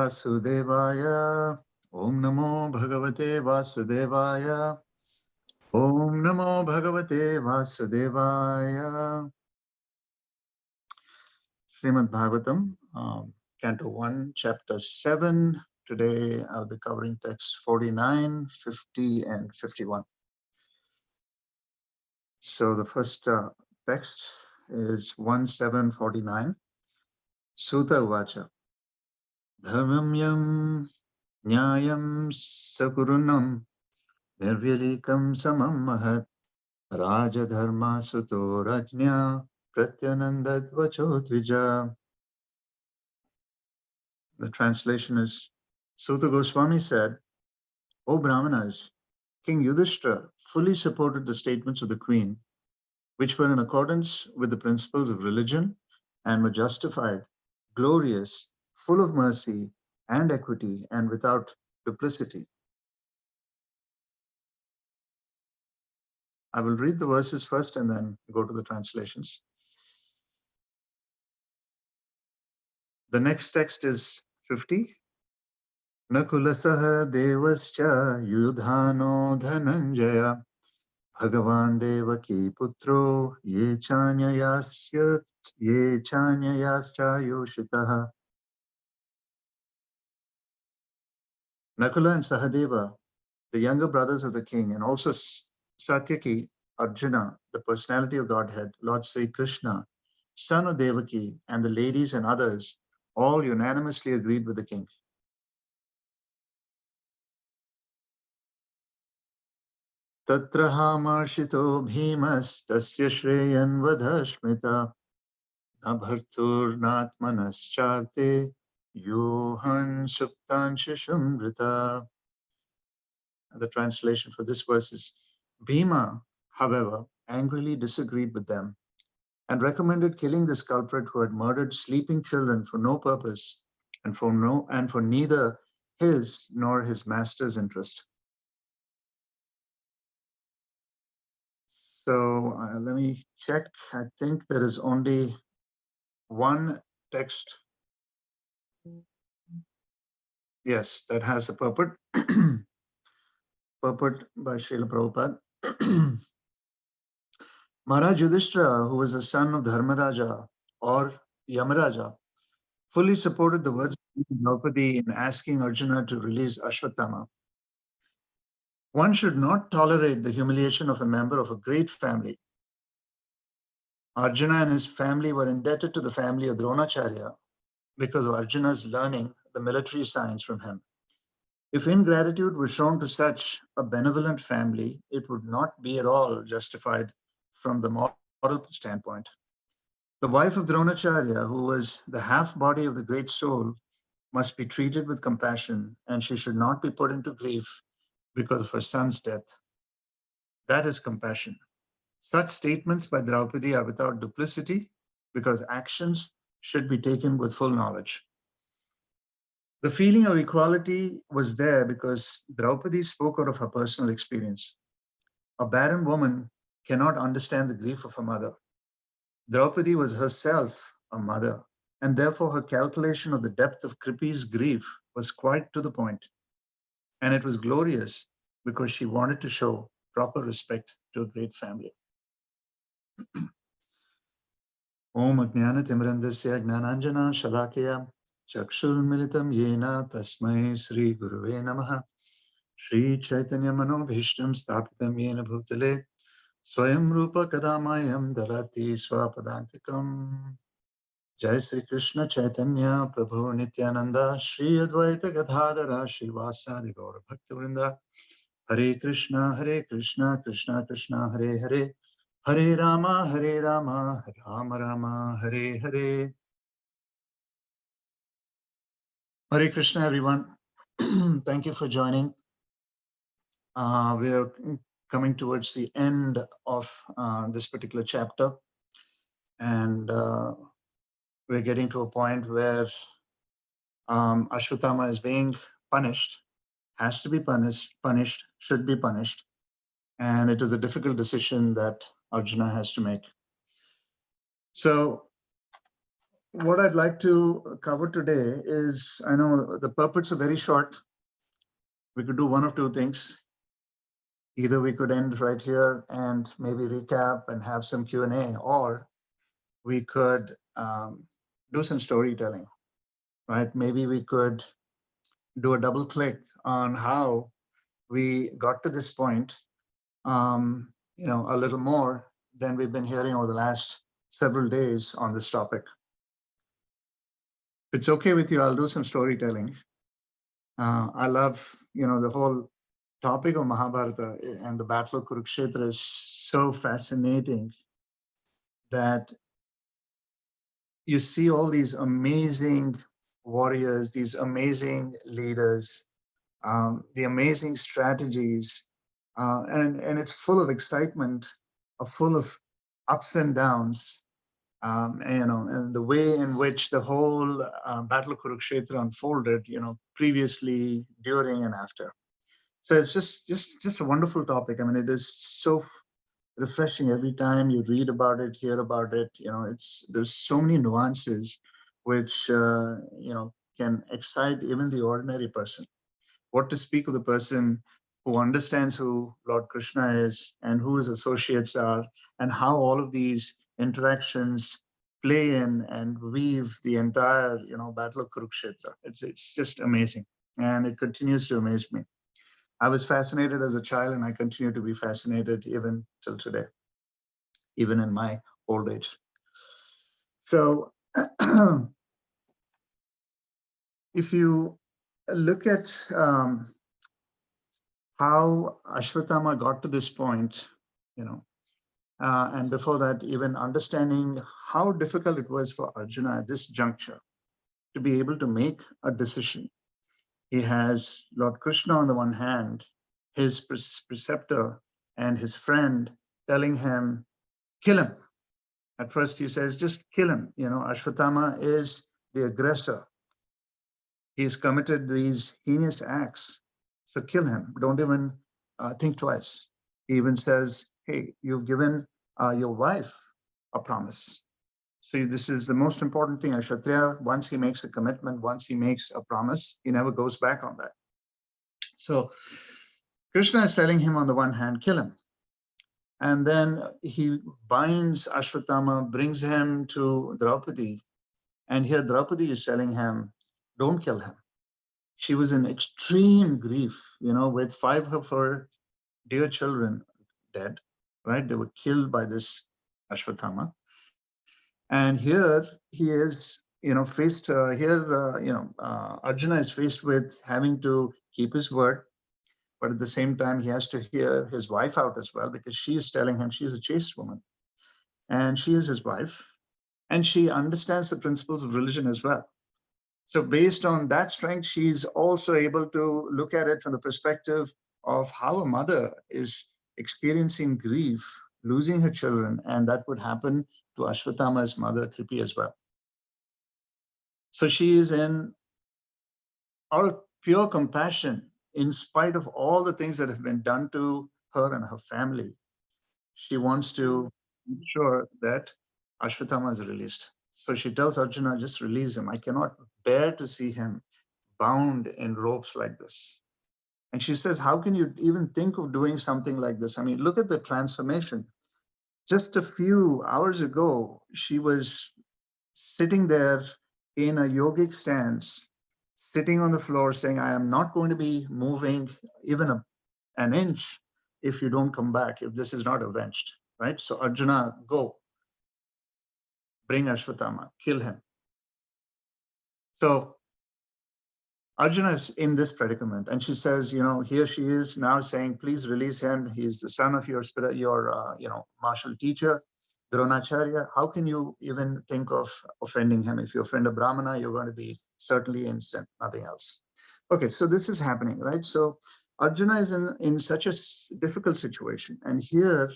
Vasudevaya. Om Namo Bhagavate Vasudevaya. Om Namo Bhagavate Vasudevaya. Srimad Bhagavatam, Canto 1, Chapter 7. Today I'll be covering texts 49, 50, and 51. So the first text is 1749. Sutta Uvacha. Dharmam yam nyayam sakurunam nirvyalikam samam mahat raja dharma suto rajnya pratyanandadvacho tvija. The translation is, Sutta Goswami said, O Brahmanas, King Yudhishthira fully supported the statements of the queen, which were in accordance with the principles of religion and were justified, glorious, full of mercy and equity, and without duplicity. I will read the verses first and then go to the translations. The next text is 50. Nakulasaha devascha yudhano dhananjaya Bhagavan devaki putro ye chanyayasya yoshitaha. Nakula and Sahadeva, the younger brothers of the king, and also Satyaki, Arjuna, the personality of Godhead, Lord Sri Krishna, son of Devaki, and the ladies and others, all unanimously agreed with the king. Tatra hamarshito bhimas tasya shreyan vadhashmita nabhartur natmanascharte yohan suptan shishumrita. The translation for this verse is, Bhima, however, angrily disagreed with them and recommended killing this culprit who had murdered sleeping children for no purpose and for neither his nor his master's interest. So let me check. I think there is only one text. Yes, that has the purport. Purport by Srila Prabhupada. Maharaj Yudhishthira, who was the son of Dharmaraja or Yamaraja, fully supported the words of Draupadi in asking Arjuna to release Ashwatthama. One should not tolerate the humiliation of a member of a great family. Arjuna and his family were indebted to the family of Dronacharya because of Arjuna's learning the military science from him. If ingratitude was shown to such a benevolent family, it would not be at all justified from the moral standpoint. The wife of Dronacharya, who was the half-body of the great soul, must be treated with compassion, and she should not be put into grief because of her son's death. That is compassion. Such statements by Draupadi are without duplicity because actions should be taken with full knowledge. The feeling of equality was there because Draupadi spoke out of her personal experience. A barren woman cannot understand the grief of her mother. Draupadi was herself a mother, and therefore her calculation of the depth of Kripi's grief was quite to the point. And it was glorious because she wanted to show proper respect to a great family. Om Ajnana Timrandasya Gnananjana Shalakya Chakshurmilitam Yena Tasmai Sri Guruve Namaha Sri Chaitanya Manobhishtam Stapitam Yena Bhutale Swayam Rupa Kadamayam Dalati Swapadantikam. Jai Sri Krishna Chaitanya Prabhu Nityananda Sri Advaita Gadadhara Sri Vasadi Gaura Bhaktivinoda Hare Krishna Krishna Krishna Hare Hare Hare Rama Rama Rama Hare Hare. Hare Krishna, everyone. Thank you for joining. We are coming towards the end of this particular chapter, and we're getting to a point where Ashwatthama is being punished, has to be punished, should be punished, and it is a difficult decision that Arjuna has to make. So what I'd like to cover today is, I know the purports are very short. We could do one of two things. Either we could end right here and maybe recap and have some Q&A, or we could do some storytelling, right? Maybe we could do a double click on how we got to this point, a little more than we've been hearing over the last several days on this topic. If it's okay with you, I'll do some storytelling. I love, the whole topic of Mahabharata and the Battle of Kurukshetra is so fascinating that you see all these amazing warriors, these amazing leaders, the amazing strategies, and it's full of excitement, full of ups and downs, and the way in which the whole Battle of Kurukshetra unfolded, previously, during, and after. So it's just a wonderful topic. I mean, it is so refreshing every time you read about it, hear about it. There's so many nuances which can excite even the ordinary person. What to speak of the person who understands who Lord Krishna is and who his associates are, and how all of these interactions play in and weave the entire Battle of Kurukshetra. It's just amazing, and it continues to amaze me. I was fascinated as a child, and I continue to be fascinated even till today, even in my old age. So if you look at how Ashwatthama got to this point, and before that, even understanding how difficult it was for Arjuna at this juncture to be able to make a decision. He has Lord Krishna on the one hand, his preceptor and his friend telling him, kill him. At first he says, just kill him. Ashwatthama is the aggressor. He's committed these heinous acts. So kill him. Don't even think twice. He even says, hey, you've given your wife a promise. So this is the most important thing. A Kshatriya, once he makes a commitment, once he makes a promise, he never goes back on that. So Krishna is telling him on the one hand, kill him. And then he binds Ashwatthama, brings him to Draupadi. And here Draupadi is telling him, don't kill him. She was in extreme grief, with 5 of her dear children dead, right? They were killed by this Ashwatthama. And here he is, faced, Arjuna is faced with having to keep his word. But at the same time, he has to hear his wife out as well, because she is telling him she's a chaste woman. And she is his wife. And she understands the principles of religion as well. So based on that strength, she's also able to look at it from the perspective of how a mother is experiencing grief, losing her children, and that would happen to Ashwatthama's mother, Kripi, as well. So she is in out of pure compassion, in spite of all the things that have been done to her and her family, she wants to ensure that Ashwatthama is released. So she tells Arjuna, just release him. I cannot bear to see him bound in ropes like this. And she says, how can you even think of doing something like this? I mean, look at the transformation. Just a few hours ago, she was sitting there in a yogic stance, sitting on the floor saying, I am not going to be moving even an inch if you don't come back, if this is not avenged, right? So Arjuna, go, bring Ashwatthama, kill him. So Arjuna is in this predicament, and she says, here she is now saying, please release him. He's the son of your martial teacher, Dronacharya. How can you even think of offending him? If you offend a Brahmana, you're going to be certainly innocent, nothing else. Okay, so this is happening, right? So Arjuna is in such a difficult situation. And here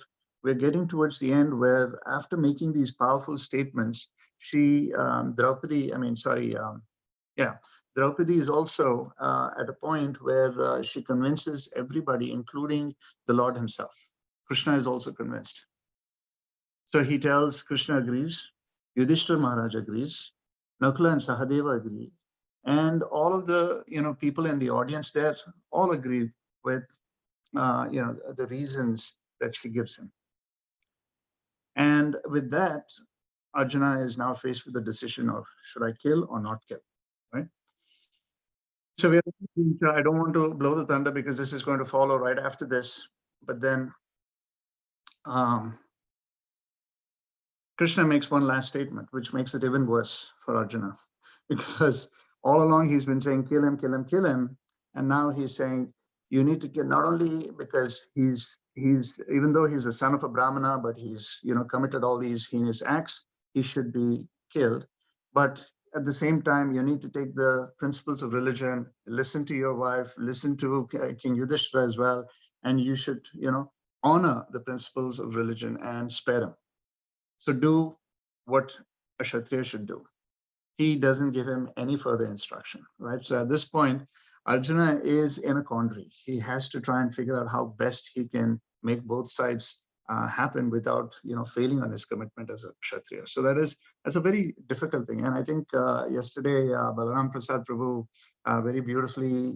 we're getting towards the end where, after making these powerful statements, Draupadi is also at a point where she convinces everybody, including the Lord himself. Krishna is also convinced. So he tells, Krishna agrees, Yudhishthira Maharaj agrees, Nakula and Sahadeva agree. And all of the people in the audience there all agree with the reasons that she gives him. And with that, Arjuna is now faced with the decision of should I kill or not kill, right? So I don't want to blow the thunder because this is going to follow right after this. But then um, Krishna makes one last statement, which makes it even worse for Arjuna, because all along he's been saying, kill him, kill him, kill him. And now he's saying, you need to kill, not only because he's even though he's the son of a Brahmana, but he's committed all these heinous acts, he should be killed. But at the same time, you need to take the principles of religion, listen to your wife, listen to King Yudhishthira as well, and you should, honor the principles of religion and spare him. So do what a Kshatriya should do. He doesn't give him any further instruction, right? So at this point, Arjuna is in a quandary. He has to try and figure out how best he can make both sides happen without, failing on his commitment as a Kshatriya. So that's a very difficult thing. And I think yesterday, Balaram Prasad Prabhu very beautifully,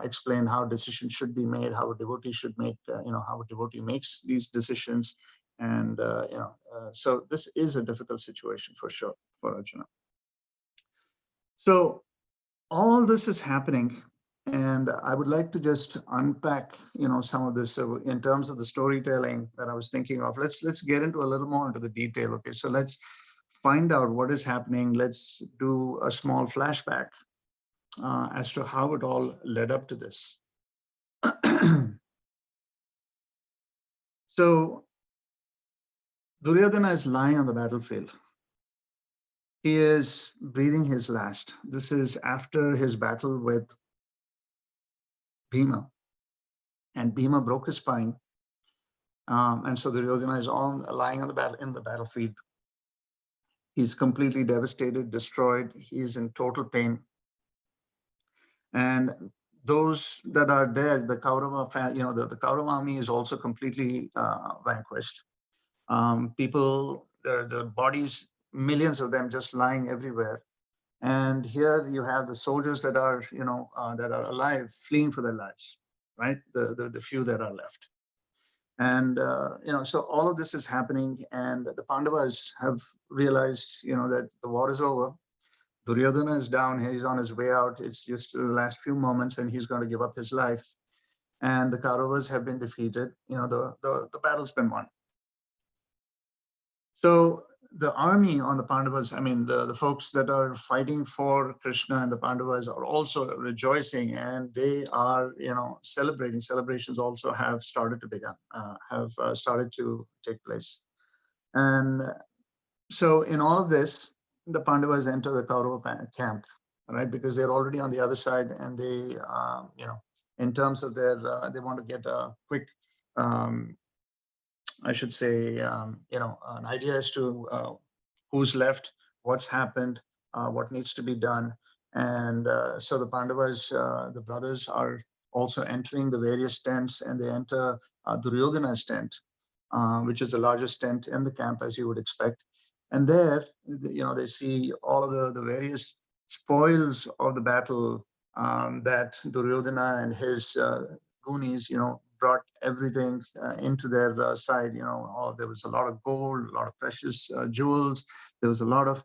explained how decisions should be made, how a devotee should make, how a devotee makes these decisions. And, so this is a difficult situation for sure for Arjuna. So all this is happening, and I would like to just unpack, some of this. So in terms of the storytelling that I was thinking of, let's get into a little more into the detail. Okay, so let's find out what is happening. Let's do a small flashback as to how it all led up to this. So Duryodhana is lying on the battlefield. He is breathing his last. This is after his battle with Bhima. And Bhima broke his spine. And so Duryodhana is lying on in the battlefield. He's completely devastated, destroyed. He's in total pain. And those that are there, the Kaurava, the Kaurava army is also completely vanquished. People, their bodies, millions of them just lying everywhere. And here you have the soldiers that are, that are alive, fleeing for their lives, right? The few that are left. And, so all of this is happening, and the Pandavas have realized, that the war is over. Duryodhana is down, he's on his way out. It's just the last few moments, and he's going to give up his life. And the Kauravas have been defeated. The battle's been won. So the army on the Pandavas, I mean, the folks that are fighting for Krishna and the Pandavas are also rejoicing, and they are, celebrating. Celebrations also have started to begin, started to take place. And so in all of this, the Pandavas enter the Kaurava camp, right? Because they're already on the other side, and they, in terms of their, they want to get a quick, I should say, an idea as to who's left, what's happened, what needs to be done. And so the Pandavas, the brothers, are also entering the various tents, and they enter Duryodhana's tent, which is the largest tent in the camp, as you would expect. And there, they see all of the various spoils of the battle that Duryodhana and his Goonies, brought everything into their side. There was a lot of gold, a lot of precious jewels. There was a lot of,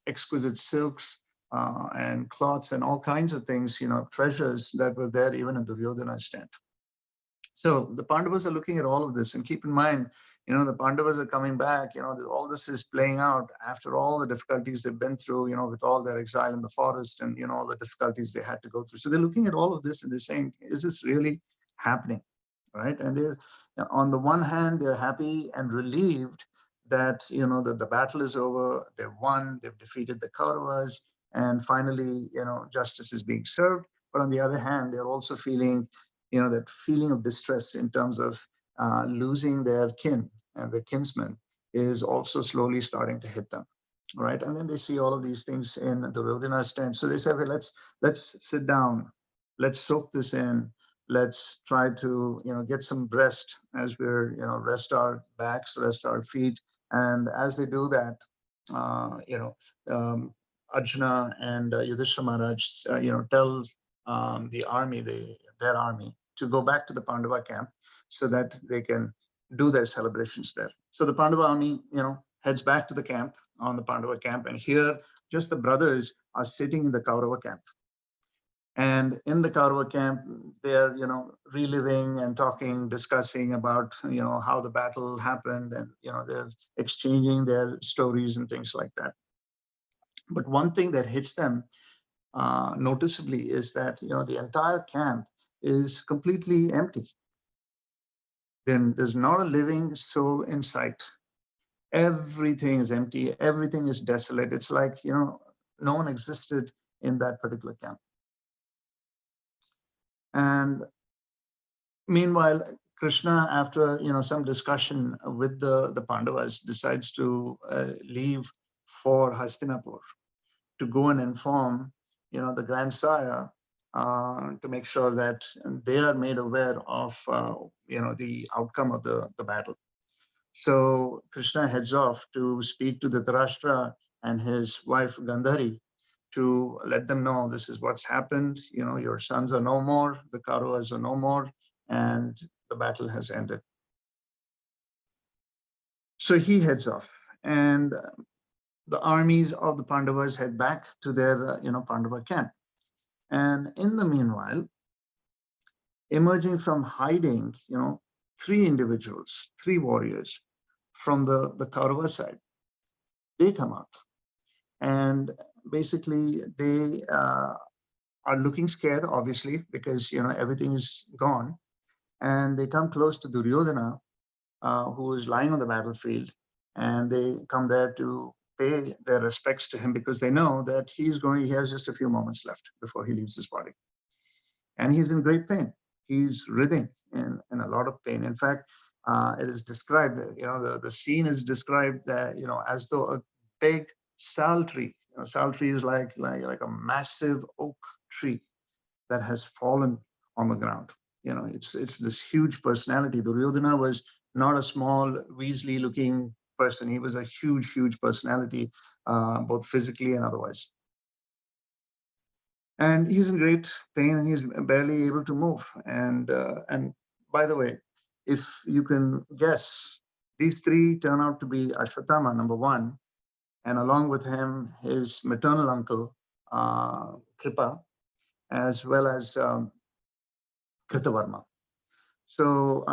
exquisite silks and cloths and all kinds of things, treasures that were there even in Duryodhana's tent. So the Pandavas are looking at all of this, and keep in mind, the Pandavas are coming back. All this is playing out after all the difficulties they've been through, with all their exile in the forest and, all the difficulties they had to go through. So they're looking at all of this and they're saying, is this really happening? Right? And they're, on the one hand, they're happy and relieved that, that the battle is over, they've won, they've defeated the Kauravas, and finally, justice is being served. But on the other hand, they're also feeling, that feeling of distress in terms of losing their kin and their kinsmen is also slowly starting to hit them, right? And then they see all of these things in the Duryodhana's tent. So they say, okay, let's sit down, let's soak this in, let's try to get some rest as we're rest our backs, rest our feet. And as they do that, Arjuna and Yudhishthira Maharaj, tell the army, their army, to go back to the Pandava camp so that they can do their celebrations there. So the Pandava army, heads back to the camp, on the Pandava camp, and here just the brothers are sitting in the Kaurava camp. And in the Kaurava camp, they're, reliving and talking, discussing about, how the battle happened, and, they're exchanging their stories and things like that. But one thing that hits them noticeably is that, the entire camp is completely empty. Then there's not a living soul in sight. Everything is empty. Everything is desolate. It's like, no one existed in that particular camp. And meanwhile, Krishna, after some discussion with the Pandavas, decides to leave for Hastinapur to go and inform the grandsire to make sure that they are made aware of the outcome of the battle. So Krishna heads off to speak to Dhritarashtra and his wife Gandhari to let them know this is what's happened. Your sons are no more, the Kauravas are no more, and the battle has ended. So he heads off, and the armies of the Pandavas head back to their Pandava camp. And in the meanwhile, emerging from hiding, three individuals, three warriors from the Kaurava side, they come out. And basically, they are looking scared, obviously, because everything is gone. And they come close to Duryodhana, who is lying on the battlefield, and they come there to pay their respects to him because they know that he has just a few moments left before he leaves his body. And he's in great pain. He's writhing in a lot of pain. In fact, it is described, the scene is described that, as though a big sal tree, sal tree is like a massive oak tree that has fallen on the ground. It's this huge personality. Duryodhana was not a small, weaselly looking person. He was a huge, huge personality, both physically and otherwise. And he's in great pain, and he's barely able to move. And by the way, if you can guess, these three turn out to be Ashwatthama, number one, and along with him, his maternal uncle, Kripa, as well as Kritavarma. So,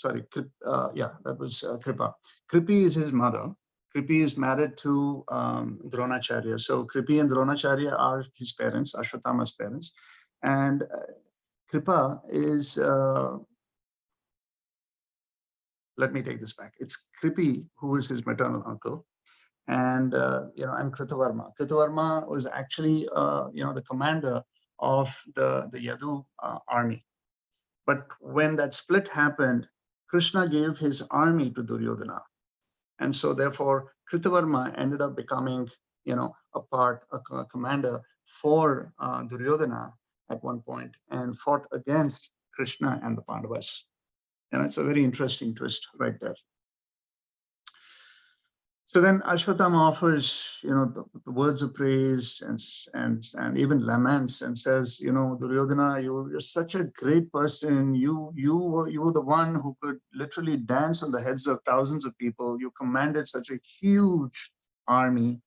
that was Kripa. Kripi is his mother. Kripi is married to Dronacharya. So Kripi and Dronacharya are his parents, Ashwatthama's parents. And Kripa is, let me take this back. It's Kripi who is his maternal uncle. And, and Kritavarma. Kritavarma was actually, the commander of the Yadu army. But when that split happened, Krishna gave his army to Duryodhana. And so therefore, Kritavarma ended up becoming, a commander for Duryodhana at one point and fought against Krishna and the Pandavas. And it's a very interesting twist right there. So then Ashwatthama offers, the words of praise and even laments and says, Duryodhana, you're such a great person. You were the one who could literally dance on the heads of thousands of people. You commanded such a huge army.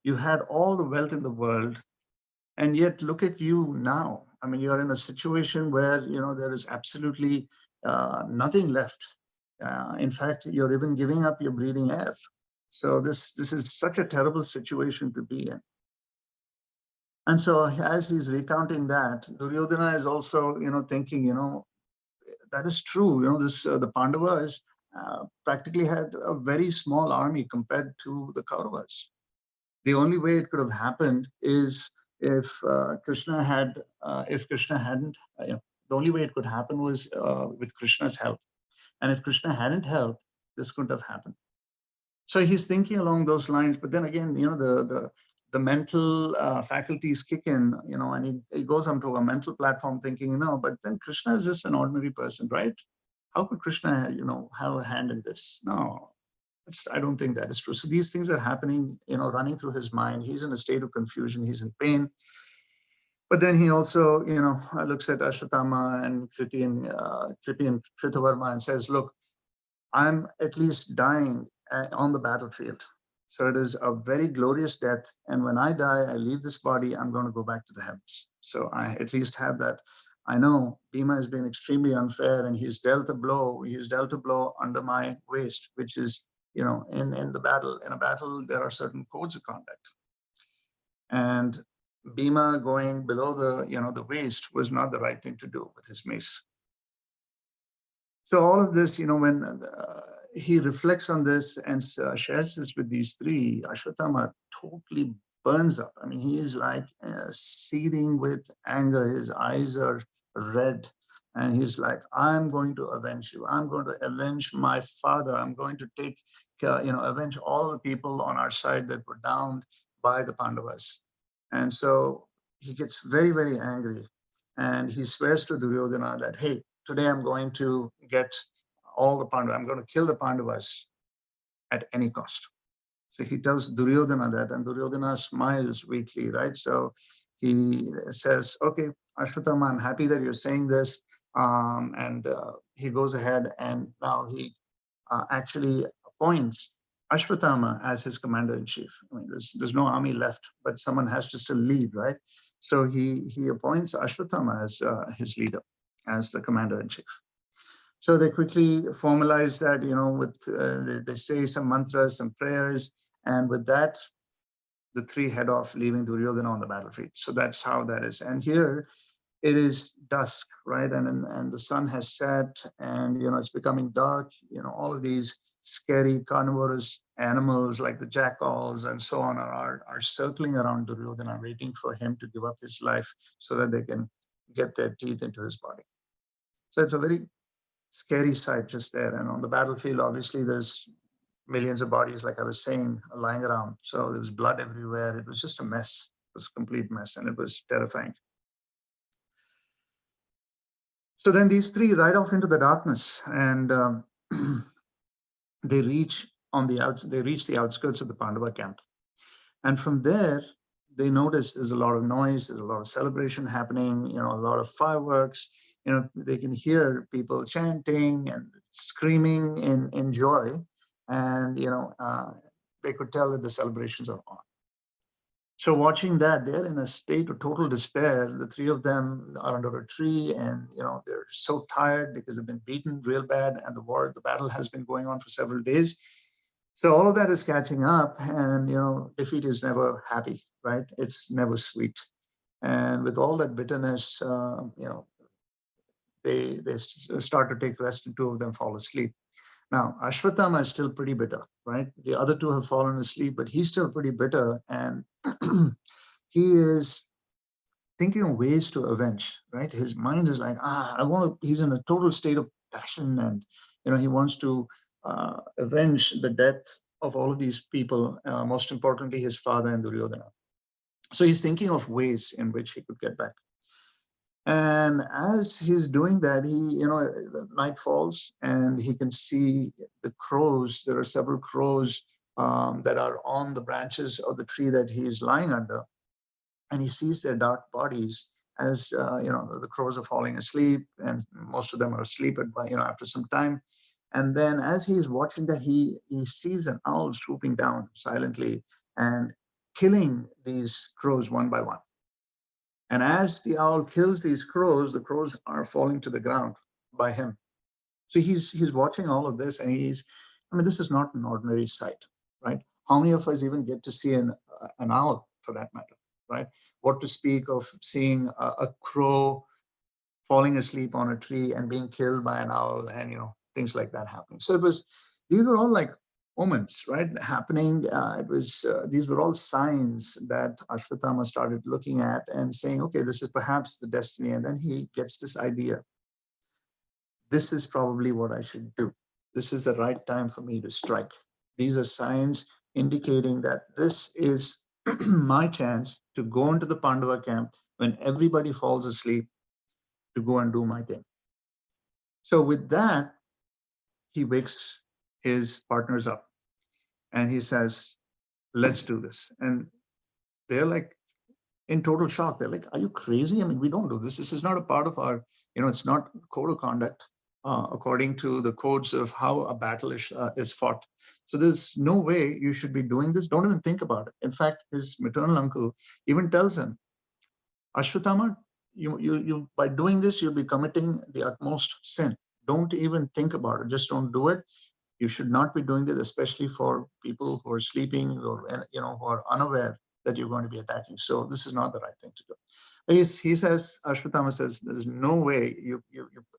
You had all the wealth in the world. And yet look at you now. I mean, you're in a situation where, there is absolutely nothing left. In fact, you're even giving up your breathing air. So this is such a terrible situation to be in. And so as he's recounting that, Duryodhana is also, thinking, that is true. The Pandavas practically had a very small army compared to the Kauravas. The only way it could have happened is if Krishna hadn't, the only way it could happen was with Krishna's help. And if Krishna hadn't helped, this couldn't have happened. So he's thinking along those lines, but then again, the mental faculties kick in, and he goes onto a mental platform thinking, but then Krishna is just an ordinary person, right? How could Krishna, have a hand in this? No, I don't think that is true. So these things are happening, running through his mind. He's in a state of confusion. He's in pain. But then he also, looks at Ashwatthama and Krithi and Kritavarma and says, look, I'm at least dying on the battlefield. So it is a very glorious death. And when I die, I leave this body, I'm going to go back to the heavens. So I at least have that. I know Bhima has been extremely unfair and he's dealt a blow. He's dealt a blow under my waist, which is, in the battle. In a battle, there are certain codes of conduct. And Bhima going below the waist was not the right thing to do with his mace. So all of this, when he reflects on this and shares this with these three, Ashwatthama totally burns up. I mean, he is like seething with anger. His eyes are red. And he's like, I'm going to avenge you. I'm going to avenge my father. I'm going to avenge all the people on our side that were downed by the Pandavas. And so he gets very, very angry. And he swears to Duryodhana that, hey, today I'm going to get all the Pandavas. I'm going to kill the Pandavas at any cost. So he tells Duryodhana that, and Duryodhana smiles weakly, right? So he says, okay, Ashwatthama, I'm happy that you're saying this. And he goes ahead and now he actually appoints Ashwatthama as his commander-in-chief. I mean, there's no army left, but someone has to still lead, right? So he appoints Ashwatthama as his leader, as the commander-in-chief. So they quickly formalize that, they say some mantras, some prayers, and with that, the three head off, leaving Duryodhana on the battlefield. So that's how that is. And here it is dusk, right? And the sun has set, and it's becoming dark. All of these scary carnivorous animals like the jackals and so on are circling around Duryodhana, waiting for him to give up his life so that they can get their teeth into his body. So it's a very scary sight just there. And on the battlefield, obviously, there's millions of bodies, like I was saying, lying around. So there was blood everywhere. It was just a mess. It was a complete mess, and it was terrifying. So then these three ride off into the darkness, and they reach the outskirts of the Pandava camp. And from there, they notice there's a lot of noise, there's a lot of celebration happening, a lot of fireworks. They can hear people chanting and screaming in joy, and they could tell that the celebrations are on. So watching that, they're in a state of total despair. The three of them are under a tree, and they're so tired because they've been beaten real bad, and the battle has been going on for several days. So all of that is catching up, and defeat is never happy, right? It's never sweet. And with all that bitterness, they start to take rest, and two of them fall asleep. Now, Ashwatthama is still pretty bitter, right? The other two have fallen asleep, but he's still pretty bitter, and he is thinking of ways to avenge, right? His mind is like, he's in a total state of passion, and he wants to avenge the death of all of these people, most importantly, his father and Duryodhana. So he's thinking of ways in which he could get back. And as he's doing that, night falls, and he can see the crows. There are several crows that are on the branches of the tree that he is lying under. And he sees their dark bodies as, the crows are falling asleep, and most of them are asleep after some time. And then as he's watching that, he sees an owl swooping down silently and killing these crows one by one. And as the owl kills these crows, the crows are falling to the ground by him. So he's watching all of this, and this is not an ordinary sight, right? How many of us even get to see an owl, for that matter, right? What to speak of seeing a crow falling asleep on a tree and being killed by an owl, and things like that happening. So these were all like omens, right, happening. These were all signs that Ashwatthama started looking at and saying, okay, this is perhaps the destiny. And then he gets this idea. This is probably what I should do. This is the right time for me to strike. These are signs indicating that this is my chance to go into the Pandava camp when everybody falls asleep, to go and do my thing. So with that, he wakes his partners up. And he says, let's do this. And they're like in total shock. They're like, are you crazy? I mean, we don't do this. This is not a part of our, it's not code of conduct according to the codes of how a battle is fought. So there's no way you should be doing this. Don't even think about it. In fact, his maternal uncle even tells him, Ashwatthama, you by doing this, you'll be committing the utmost sin. Don't even think about it. Just don't do it. You should not be doing this, especially for people who are sleeping or who are unaware that you're going to be attacking. So this is not the right thing to do. He says, Ashwatthama says, there's no way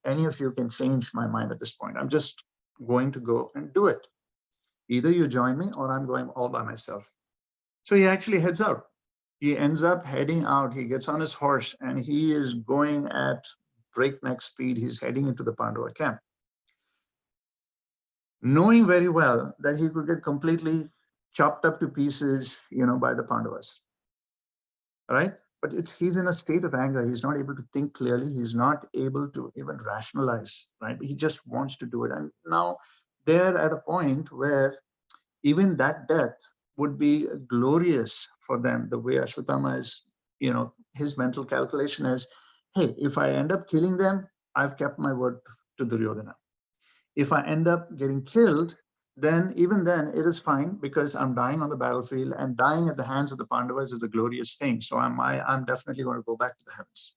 any of you can change my mind at this point. I'm just going to go and do it. Either you join me or I'm going all by myself. So he actually heads out. He ends up heading out. He gets on his horse and he is going at breakneck speed. He's heading into the Pandava camp, knowing very well that he could get completely chopped up to pieces, by the Pandavas. Right? But he's in a state of anger. He's not able to think clearly. He's not able to even rationalize, right? He just wants to do it. And now they're at a point where even that death would be glorious for them. The way Ashwatthama is, his mental calculation is, hey, if I end up killing them, I've kept my word to Duryodhana. If I end up getting killed, then even then it is fine because I'm dying on the battlefield, and dying at the hands of the Pandavas is a glorious thing. So I'm definitely going to go back to the heavens,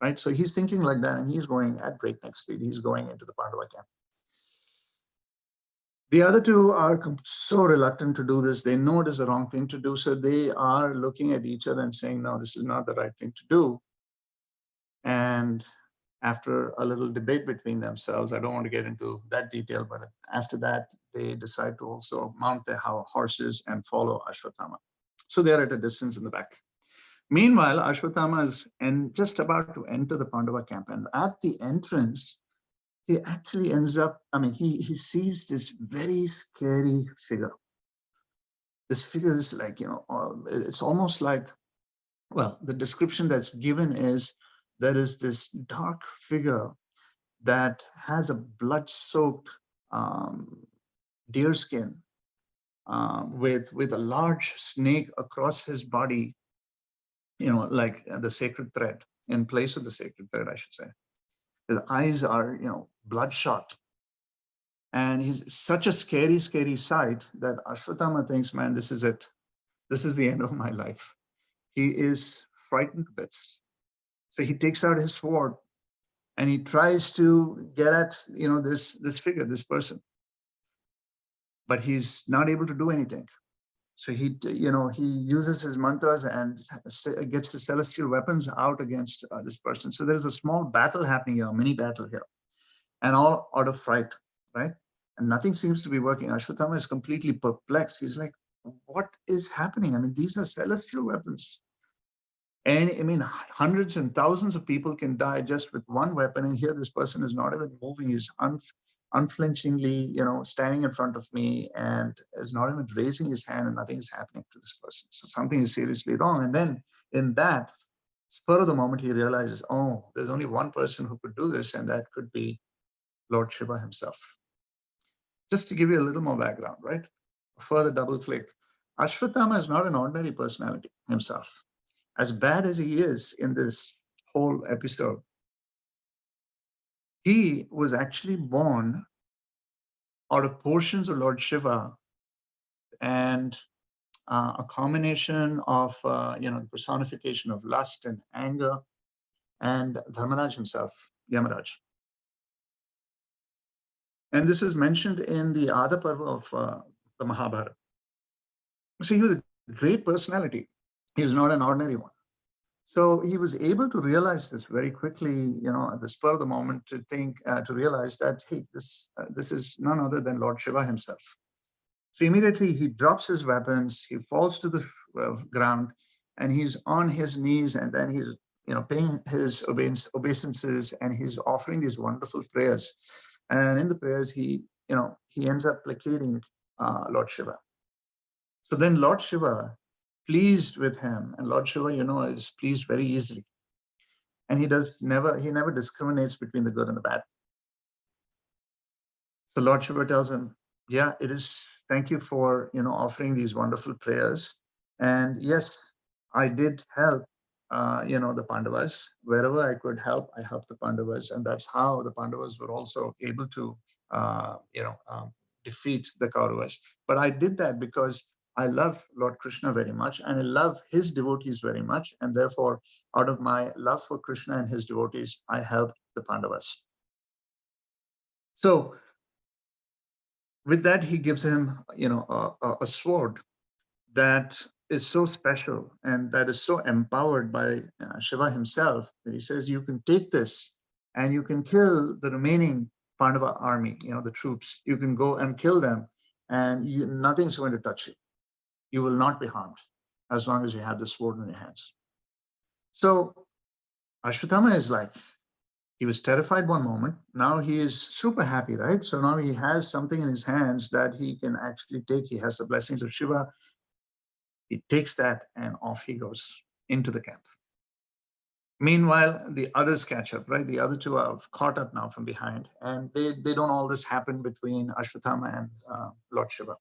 right? So he's thinking like that, and he's going at breakneck speed. He's going into the Pandava camp. The other two are so reluctant to do this. They know it is the wrong thing to do. So they are looking at each other and saying, no, this is not the right thing to do. And after a little debate between themselves, I don't want to get into that detail, but after that, they decide to also mount their horses and follow Ashwatthama. So they're at a distance in the back. Meanwhile, Ashwatthama is just about to enter the Pandava camp. And at the entrance, he actually ends up, he sees this very scary figure. This figure is like, it's almost like, well, the description that's given is there is this dark figure that has a blood-soaked deerskin with a large snake across his body, like the sacred thread, in place of the sacred thread, I should say. His eyes are, bloodshot. And he's such a scary, scary sight that Ashwatthama thinks, man, this is it. This is the end of my life. He is frightened to bits. So he takes out his sword and he tries to get at, this figure, this person. But he's not able to do anything. So he uses his mantras and gets the celestial weapons out against this person. So there's a small battle happening here, a mini battle here, and all out of fright, right? And nothing seems to be working. Ashwatthama is completely perplexed. He's like, what is happening? These are celestial weapons. And hundreds and thousands of people can die just with one weapon. And here this person is not even moving. He's unflinchingly, standing in front of me and is not even raising his hand, and nothing is happening to this person. So something is seriously wrong. And then in that spur of the moment, he realizes, oh, there's only one person who could do this, and that could be Lord Shiva himself. Just to give you a little more background, right? A further double click. Ashwatthama is not an ordinary personality himself. As bad as he is in this whole episode, he was actually born out of portions of Lord Shiva and a combination of, the personification of lust and anger, and Dharmaraj himself, Yamaraj. And this is mentioned in the Ada Parva of the Mahabharata. So he was a great personality. He was not an ordinary one. So he was able to realize this very quickly, at the spur of the moment, to realize that, hey, this is none other than Lord Shiva himself. So immediately he drops his weapons, he falls to the ground, and he's on his knees, and then he's, paying his obeisances, and he's offering these wonderful prayers. And in the prayers, he ends up placating Lord Shiva. So then Lord Shiva, pleased with him, and Lord Shiva, is pleased very easily. And he never discriminates between the good and the bad. So Lord Shiva tells him, Yeah, it is. Thank you for, offering these wonderful prayers. And yes, I did help, the Pandavas. Wherever I could help, I helped the Pandavas. And that's how the Pandavas were also able to, defeat the Kauravas. But I did that because I love Lord Krishna very much and I love his devotees very much. And therefore, out of my love for Krishna and his devotees, I helped the Pandavas. So with that, he gives him, a sword that is so special and that is so empowered by Shiva himself. That he says, you can take this and you can kill the remaining Pandava army, the troops. You can go and kill them, and nothing's going to touch you. You will not be harmed as long as you have the sword in your hands. So Ashwatthama is like, he was terrified one moment. Now he is super happy, right? So now he has something in his hands that he can actually take. He has the blessings of Shiva. He takes that and off he goes into the camp. Meanwhile, the others catch up, right? The other two are caught up now from behind. And they don't all this happen between Ashwatthama and Lord Shiva.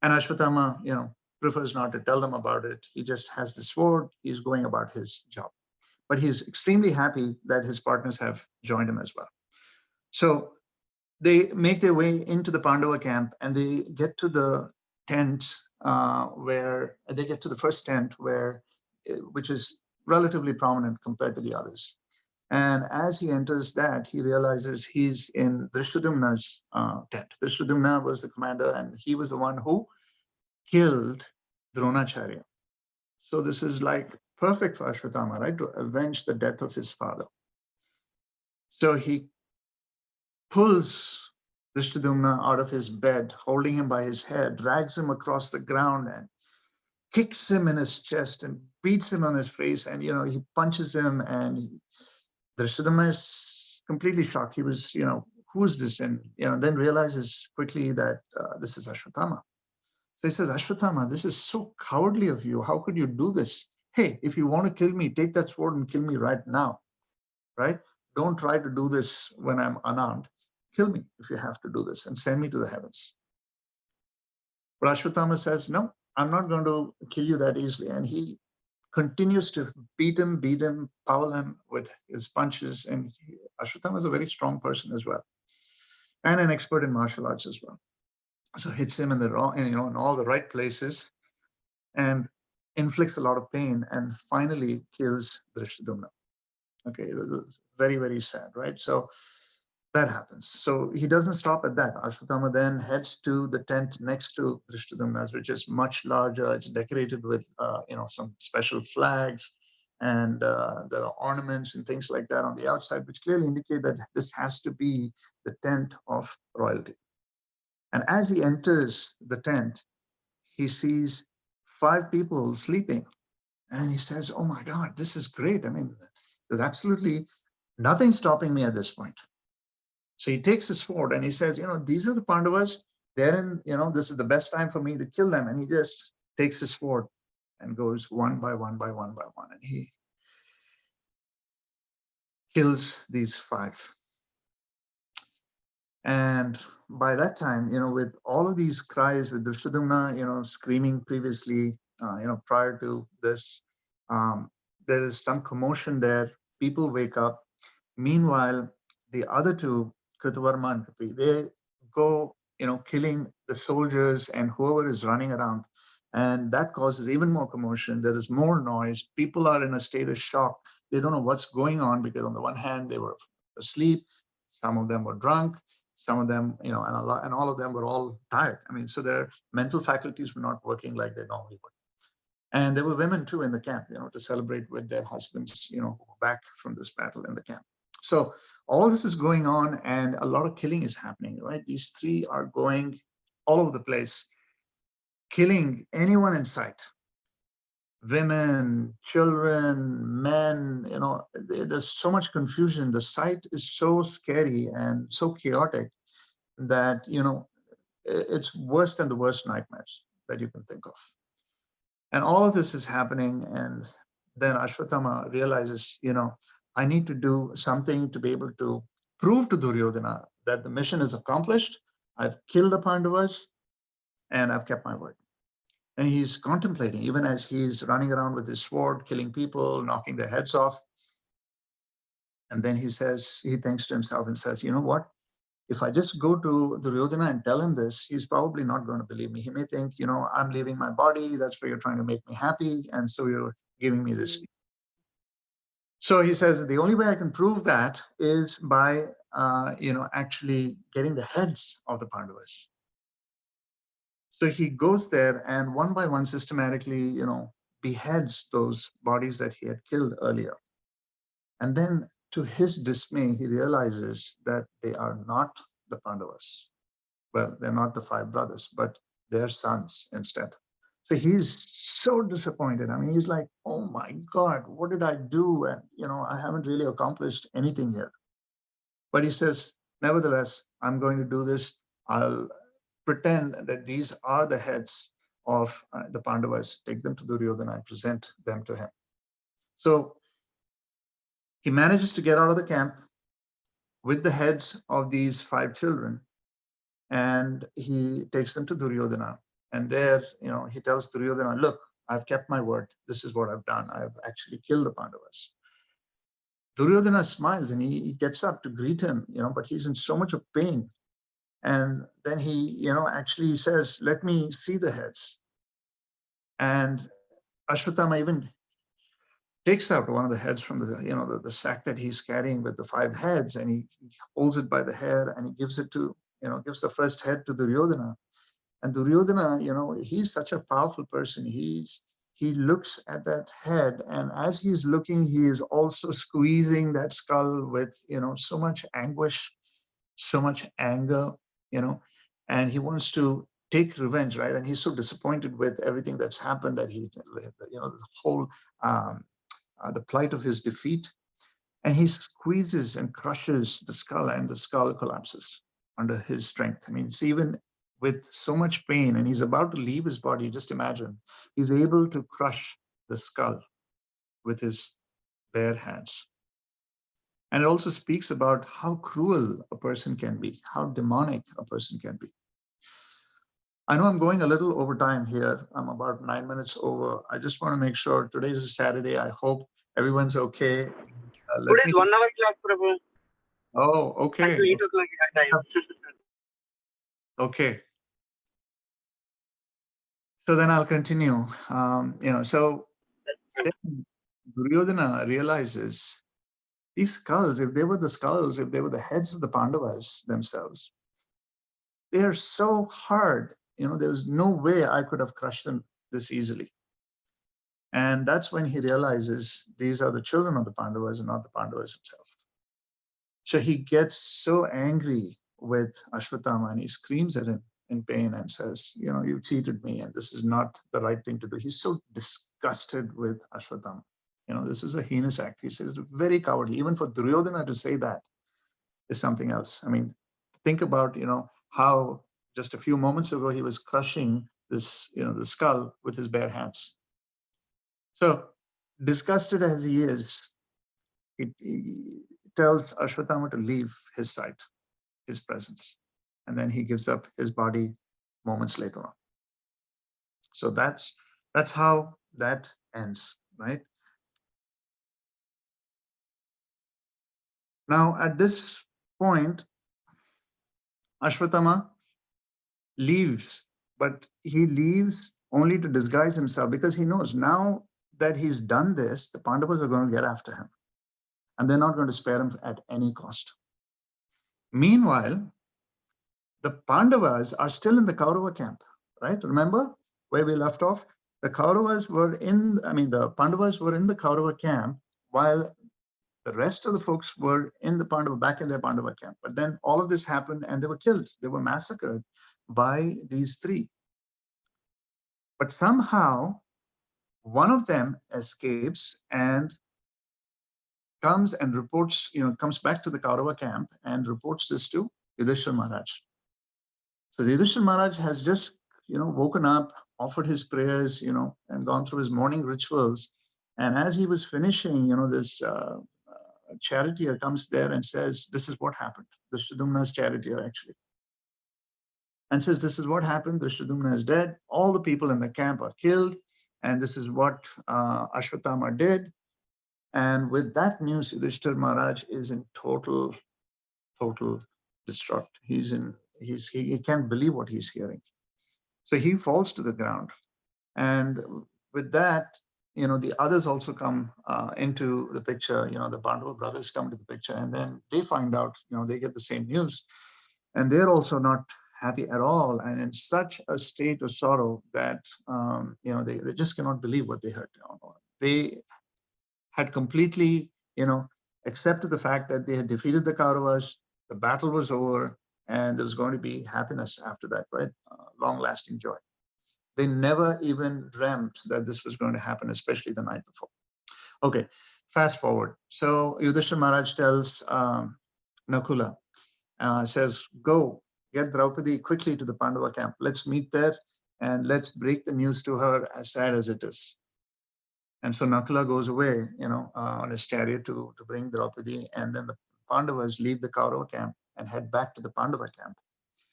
And Ashwatthama, prefers not to tell them about it. He just has the sword. He's going about his job. But he's extremely happy that his partners have joined him as well. So they make their way into the Pandava camp and they get to the tent where they get to the first tent which is relatively prominent compared to the others. And as he enters that, he realizes he's in Drishtadyumna's tent. Drishtadyumna was the commander and he was the one who killed Dronacharya. So this is like perfect for Ashwatthama, right? To avenge the death of his father. So he pulls Drishtadyumna out of his bed, holding him by his hair, drags him across the ground and kicks him in his chest and beats him on his face. And, he punches him and Drishtadyumna is completely shocked. He was, who's this? And, then realizes quickly that this is Ashwatthama. So he says, Ashwatthama, this is so cowardly of you. How could you do this? Hey, if you want to kill me, take that sword and kill me right now, right? Don't try to do this when I'm unarmed. Kill me if you have to do this and send me to the heavens. But Ashwatthama says, no, I'm not going to kill you that easily. And he continues to beat him, foul him with his punches. And Ashwatthama is a very strong person as well, and an expert in martial arts as well. So hits him in in all the right places and inflicts a lot of pain and finally kills Drishtadyumna. Okay, it was very, very sad, right? So that happens. So he doesn't stop at that. Ashwatthama then heads to the tent next to Drishtadyumna's, which is much larger. It's decorated with, some special flags, and there are ornaments and things like that on the outside, which clearly indicate that this has to be the tent of royalty. And as he enters the tent, he sees 5 people sleeping. And he says, oh my God, this is great. I mean, there's absolutely nothing stopping me at this point. So he takes his sword and he says, these are the Pandavas. They're in, this is the best time for me to kill them. And he just takes his sword and goes one by one by one by one. And he kills these 5. And by that time, with all of these cries, with Drishtadyumna, screaming previously, prior to this, there is some commotion there. People wake up. Meanwhile, the other two, Kritavarma and Kapi, they go, killing the soldiers and whoever is running around. And that causes even more commotion. There is more noise. People are in a state of shock. They don't know what's going on because on the one hand, they were asleep. Some of them were drunk. Some of them, and all of them were all tired. I mean, so their mental faculties were not working like they normally would. And there were women too in the camp, to celebrate with their husbands, who were back from this battle in the camp. So all this is going on and a lot of killing is happening, right? These 3 are going all over the place, killing anyone in sight. Women, children, men, there's so much confusion. The sight is so scary and so chaotic that, it's worse than the worst nightmares that you can think of. And all of this is happening. And then Ashwatthama realizes, I need to do something to be able to prove to Duryodhana that the mission is accomplished I've killed the Pandavas and I've kept my word. And he's contemplating, even as he's running around with his sword, killing people, knocking their heads off. And then he thinks to himself and says, you know what? If I just go to Duryodhana and tell him this, he's probably not going to believe me. He may think, I'm leaving my body. That's where you're trying to make me happy. And so you're giving me this. So he says, the only way I can prove that is by, actually getting the heads of the Pandavas. So he goes there and one by one systematically, beheads those bodies that he had killed earlier. And then to his dismay, he realizes that they are not the Pandavas. Well, they're not the five brothers, but their sons instead. So he's so disappointed. I mean, he's like, oh my God, what did I do? And, I haven't really accomplished anything here. But he says, nevertheless, I'm going to do this. I'll pretend that these are the heads of the Pandavas, take them to Duryodhana and present them to him. So he manages to get out of the camp with the heads of these five children, and he takes them to Duryodhana. And there, he tells Duryodhana, look, I've kept my word. This is what I've done. I've actually killed the Pandavas. Duryodhana smiles and he gets up to greet him, but he's in so much of pain. And then he, actually says, let me see the heads. And Ashwatthama even takes out one of the heads from the sack that he's carrying with the five heads, and he holds it by the hair and he gives it to, gives the first head to Duryodhana. And Duryodhana, he's such a powerful person. He looks at that head, and as he's looking, he is also squeezing that skull with, so much anguish, so much anger, and he wants to take revenge, right? And he's so disappointed with everything that's happened that he, the whole, the plight of his defeat. And he squeezes and crushes the skull, and the skull collapses under his strength. I mean, it's even with so much pain, and he's about to leave his body, just imagine, he's able to crush the skull with his bare hands. And it also speaks about how cruel a person can be, how demonic a person can be. I know I'm going a little over time here. I'm about 9 minutes over. I just want to make sure today is a Saturday. I hope everyone's okay. Today's 1 hour class, Prabhu. Oh, okay. Until 8 o'clock time. Okay. So then I'll continue. So then Duryodhana realizes these skulls, if they were the heads of the Pandavas themselves, they are so hard. There's no way I could have crushed them this easily. And that's when he realizes these are the children of the Pandavas and not the Pandavas himself. So he gets so angry with Ashwatthama and he screams at him in pain and says, you cheated me and this is not the right thing to do. He's so disgusted with Ashwatthama. This was a heinous act. He says, very cowardly. Even for Duryodhana to say that is something else. I mean, think about, how just a few moments ago he was crushing this, the skull with his bare hands. So disgusted as he is, he tells Ashwatthama to leave his sight, his presence, and then he gives up his body moments later on. So that's how that ends, right? Now, at this point, Ashwatthama leaves, but he leaves only to disguise himself because he knows now that he's done this, the Pandavas are going to get after him and they're not going to spare him at any cost. Meanwhile, the Pandavas are still in the Kaurava camp, right? Remember where we left off? The Pandavas were in the Kaurava camp while the rest of the folks were back in their Pandava camp. But then all of this happened and they were killed. They were massacred by these three. But somehow one of them escapes and comes and reports, comes back to the Kaurava camp and reports this to Yudhishthira Maharaj. So Yudhishthira Maharaj has just, woken up, offered his prayers, and gone through his morning rituals. And as he was finishing, this charioteer comes there and says, this is what happened. The Shridumna's charioteer, actually. and says, this is what happened. Drishtadyumna is dead. All the people in the camp are killed. And this is what Ashwatthama did. And with that news, Yudhishthira Maharaj is in total distraught. He can't believe what he's hearing. So he falls to the ground. And with that, the others also come into the picture. The Pandava brothers come to the picture, and then they find out, they get the same news, and they're also not happy at all, and in such a state of sorrow that they just cannot believe what they heard. They had completely, accepted the fact that they had defeated the Kauravas, the battle was over, and there was going to be happiness after that, right? Long-lasting joy. They never even dreamt that this was going to happen, especially the night before. Okay, fast forward. So Yudhishthira Maharaj tells Nakula, says, go get Draupadi quickly to the Pandava camp. Let's meet there and let's break the news to her, as sad as it is. And so Nakula goes away, on his chariot to bring Draupadi, and then the Pandavas leave the Kaurava camp and head back to the Pandava camp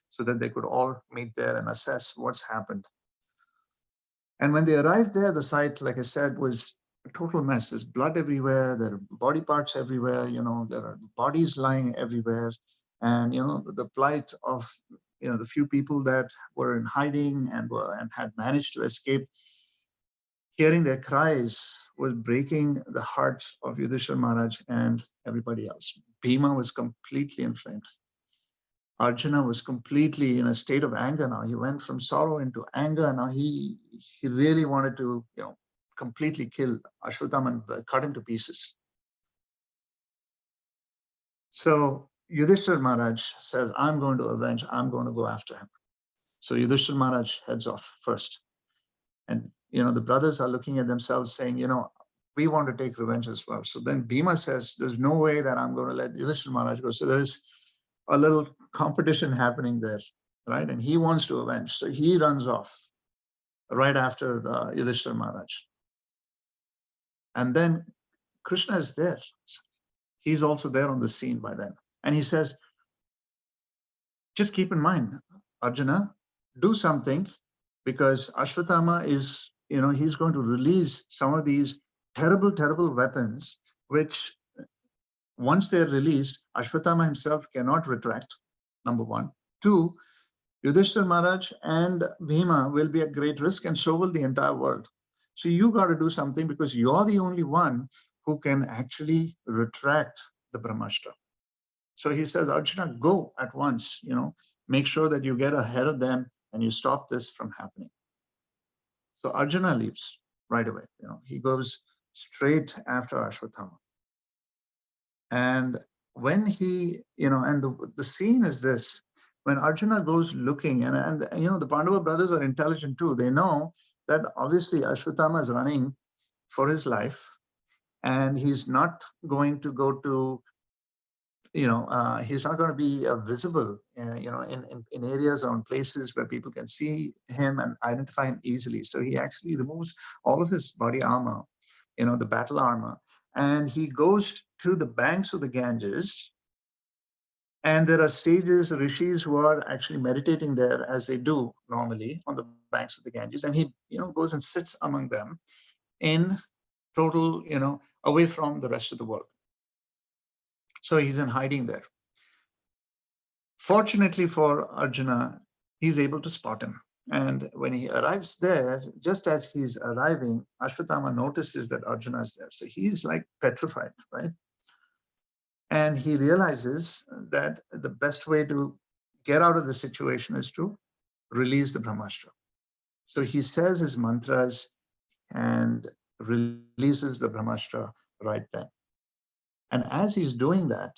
so that they could all meet there and assess what's happened. And when they arrived there, the site, like I said, was a total mess. There's blood everywhere. There are body parts everywhere. There are bodies lying everywhere. And, the plight of, the few people that were in hiding and had managed to escape, hearing their cries was breaking the hearts of Yudhishthira Maharaj and everybody else. Bhima was completely inflamed. Arjuna was completely in a state of anger now. He went from sorrow into anger. Now he really wanted to, completely kill Ashwatthama and cut him to pieces. So Yudhishthira Maharaj says, I'm going to avenge, I'm going to go after him. So Yudhishthira Maharaj heads off first. And, the brothers are looking at themselves saying, we want to take revenge as well. So then Bhima says, there's no way that I'm going to let Yudhishthira Maharaj go. So there's a little competition happening there, right? And he wants to avenge. So he runs off right after the Yudhishthira Maharaj. And then Krishna is there. He's also there on the scene by then. And he says, just keep in mind, Arjuna, do something, because Ashwatthama is, he's going to release some of these terrible, terrible weapons, which once they're released, Ashwatthama himself cannot retract, number one. Two, Yudhishthira Maharaj and Bhima will be at great risk, and so will the entire world. So you got to do something, because you're the only one who can actually retract the Brahmastra. So he says, Arjuna, go at once, make sure that you get ahead of them and you stop this from happening. So Arjuna leaves right away. He goes straight after Ashwatthama. And when he, and the scene is this, when Arjuna goes looking, and the Pandava brothers are intelligent too. They know that obviously Ashwatthama is running for his life, and he's not going to go to, he's not going to be visible, in areas or in places where people can see him and identify him easily. So he actually removes all of his body armor, the battle armor, and he goes to the banks of the Ganges. And there are sages, rishis, who are actually meditating there, as they do normally on the banks of the Ganges. And he, goes and sits among them in total, away from the rest of the world. So he's in hiding there. Fortunately for Arjuna, he's able to spot him. And when he arrives there, just as he's arriving, Ashwatthama notices that Arjuna is there. So he's like petrified, right? And he realizes that the best way to get out of the situation is to release the Brahmastra. So he says his mantras and releases the Brahmastra right then. And as he's doing that,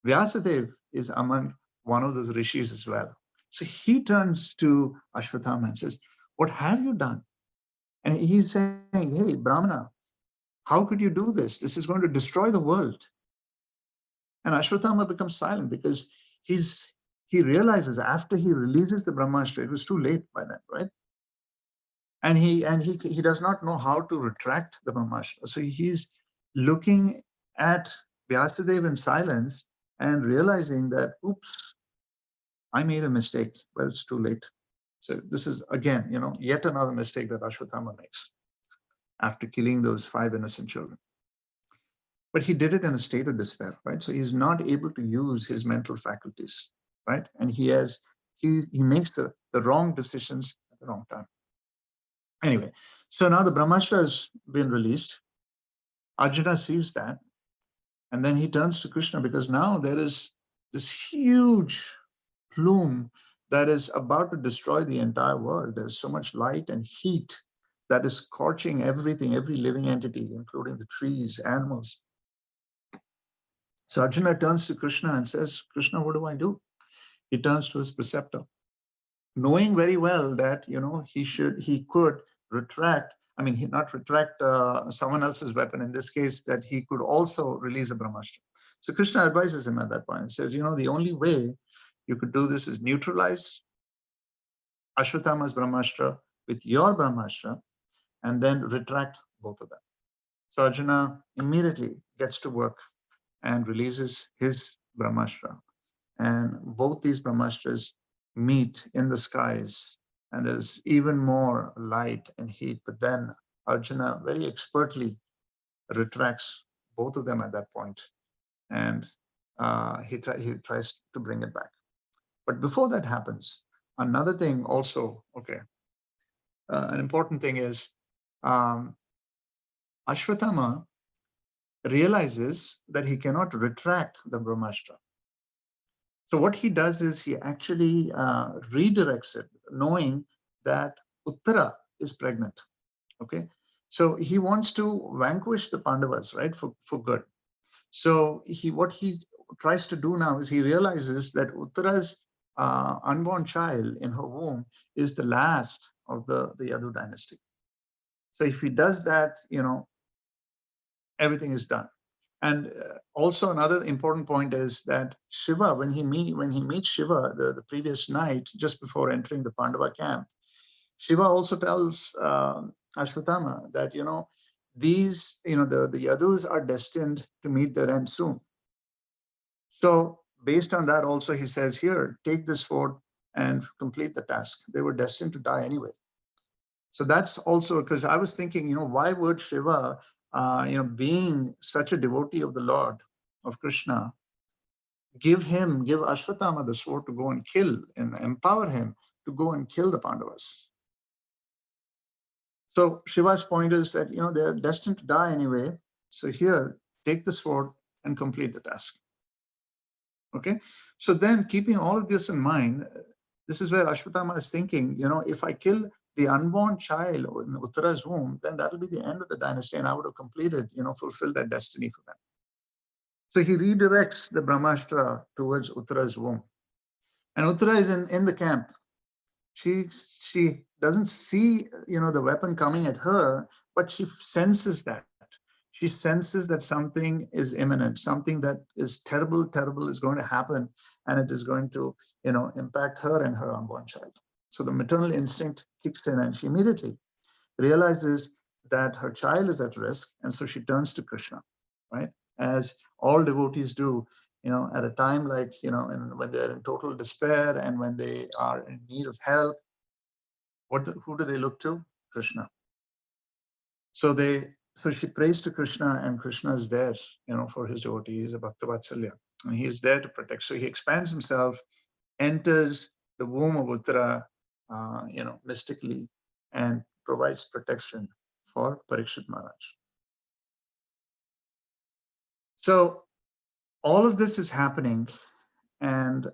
Vyasadeva is among one of those rishis as well. So he turns to Ashwatthama and says, what have you done? And he's saying, hey, Brahmana, how could you do this? This is going to destroy the world. And Ashwatthama becomes silent, because he realizes after he releases the Brahmastra, it was too late by then, right? And he does not know how to retract the Brahmastra. So he's looking at Vyasadeva in silence and realizing that, oops, I made a mistake, but it's too late. So this is again, yet another mistake that Ashwatthama makes after killing those 5 innocent children. But he did it in a state of despair, right? So he's not able to use his mental faculties, right? And he makes the wrong decisions at the wrong time. Anyway, so now the Brahmastra has been released. Arjuna sees that, and then he turns to Krishna because now there is this huge plume that is about to destroy the entire world. There's so much light and heat that is scorching everything, every living entity, including the trees, animals. So Arjuna turns to Krishna and says, Krishna, what do I do? He turns to his preceptor, knowing very well that, he could retract, he not retract someone else's weapon, in this case, that he could also release a Brahmastra. So Krishna advises him at that point and says, the only way you could do this is neutralize Ashwatthama's Brahmastra with your Brahmastra and then retract both of them. So Arjuna immediately gets to work and releases his Brahmastra. And both these Brahmastras meet in the skies, and there's even more light and heat. But then Arjuna very expertly retracts both of them at that point, and he tries to bring it back. But before that happens, another thing also, an important thing is Ashwatthama realizes that he cannot retract the Brahmastra. So what he does is he actually redirects it, knowing that Uttara is pregnant. Okay, so he wants to vanquish the Pandavas, right, for good. So what he tries to do now is he realizes that Uttara's unborn child in her womb is the last of the Yadu dynasty. So if he does that, everything is done. And also another important point is that Shiva, when he meets Shiva the previous night, just before entering the Pandava camp, Shiva also tells Ashwatthama that, these, the Yadus are destined to meet their end soon. So based on that also, he says here, take this sword and complete the task. They were destined to die anyway. So that's also, because I was thinking, why would Shiva, being such a devotee of the Lord, of Krishna, give Ashwatthama the sword to go and kill and empower him to go and kill the Pandavas? So Shiva's point is that, they're destined to die anyway. So here, take the sword and complete the task. Okay. So then, keeping all of this in mind, this is where Ashwatthama is thinking, if I kill the unborn child in Uttara's womb, then that'll be the end of the dynasty, and I would have completed, fulfilled that destiny for them. So he redirects the Brahmastra towards Uttara's womb. And Uttara is in the camp. She doesn't see, the weapon coming at her, but she senses that. She senses that something is imminent, something that is terrible is going to happen, and it is going to, impact her and her unborn child. So the maternal instinct kicks in, and she immediately realizes that her child is at risk, and so she turns to Krishna, right? As all devotees do, at a time like, when they're in total despair and when they are in need of help, who do they look to? Krishna. So she prays to Krishna, and Krishna is there, for his devotee. He's a Bhakta Vatsalya, and he is there to protect. So he expands himself, enters the womb of Uttara, mystically, and provides protection for Parikshit Maharaj. So all of this is happening, and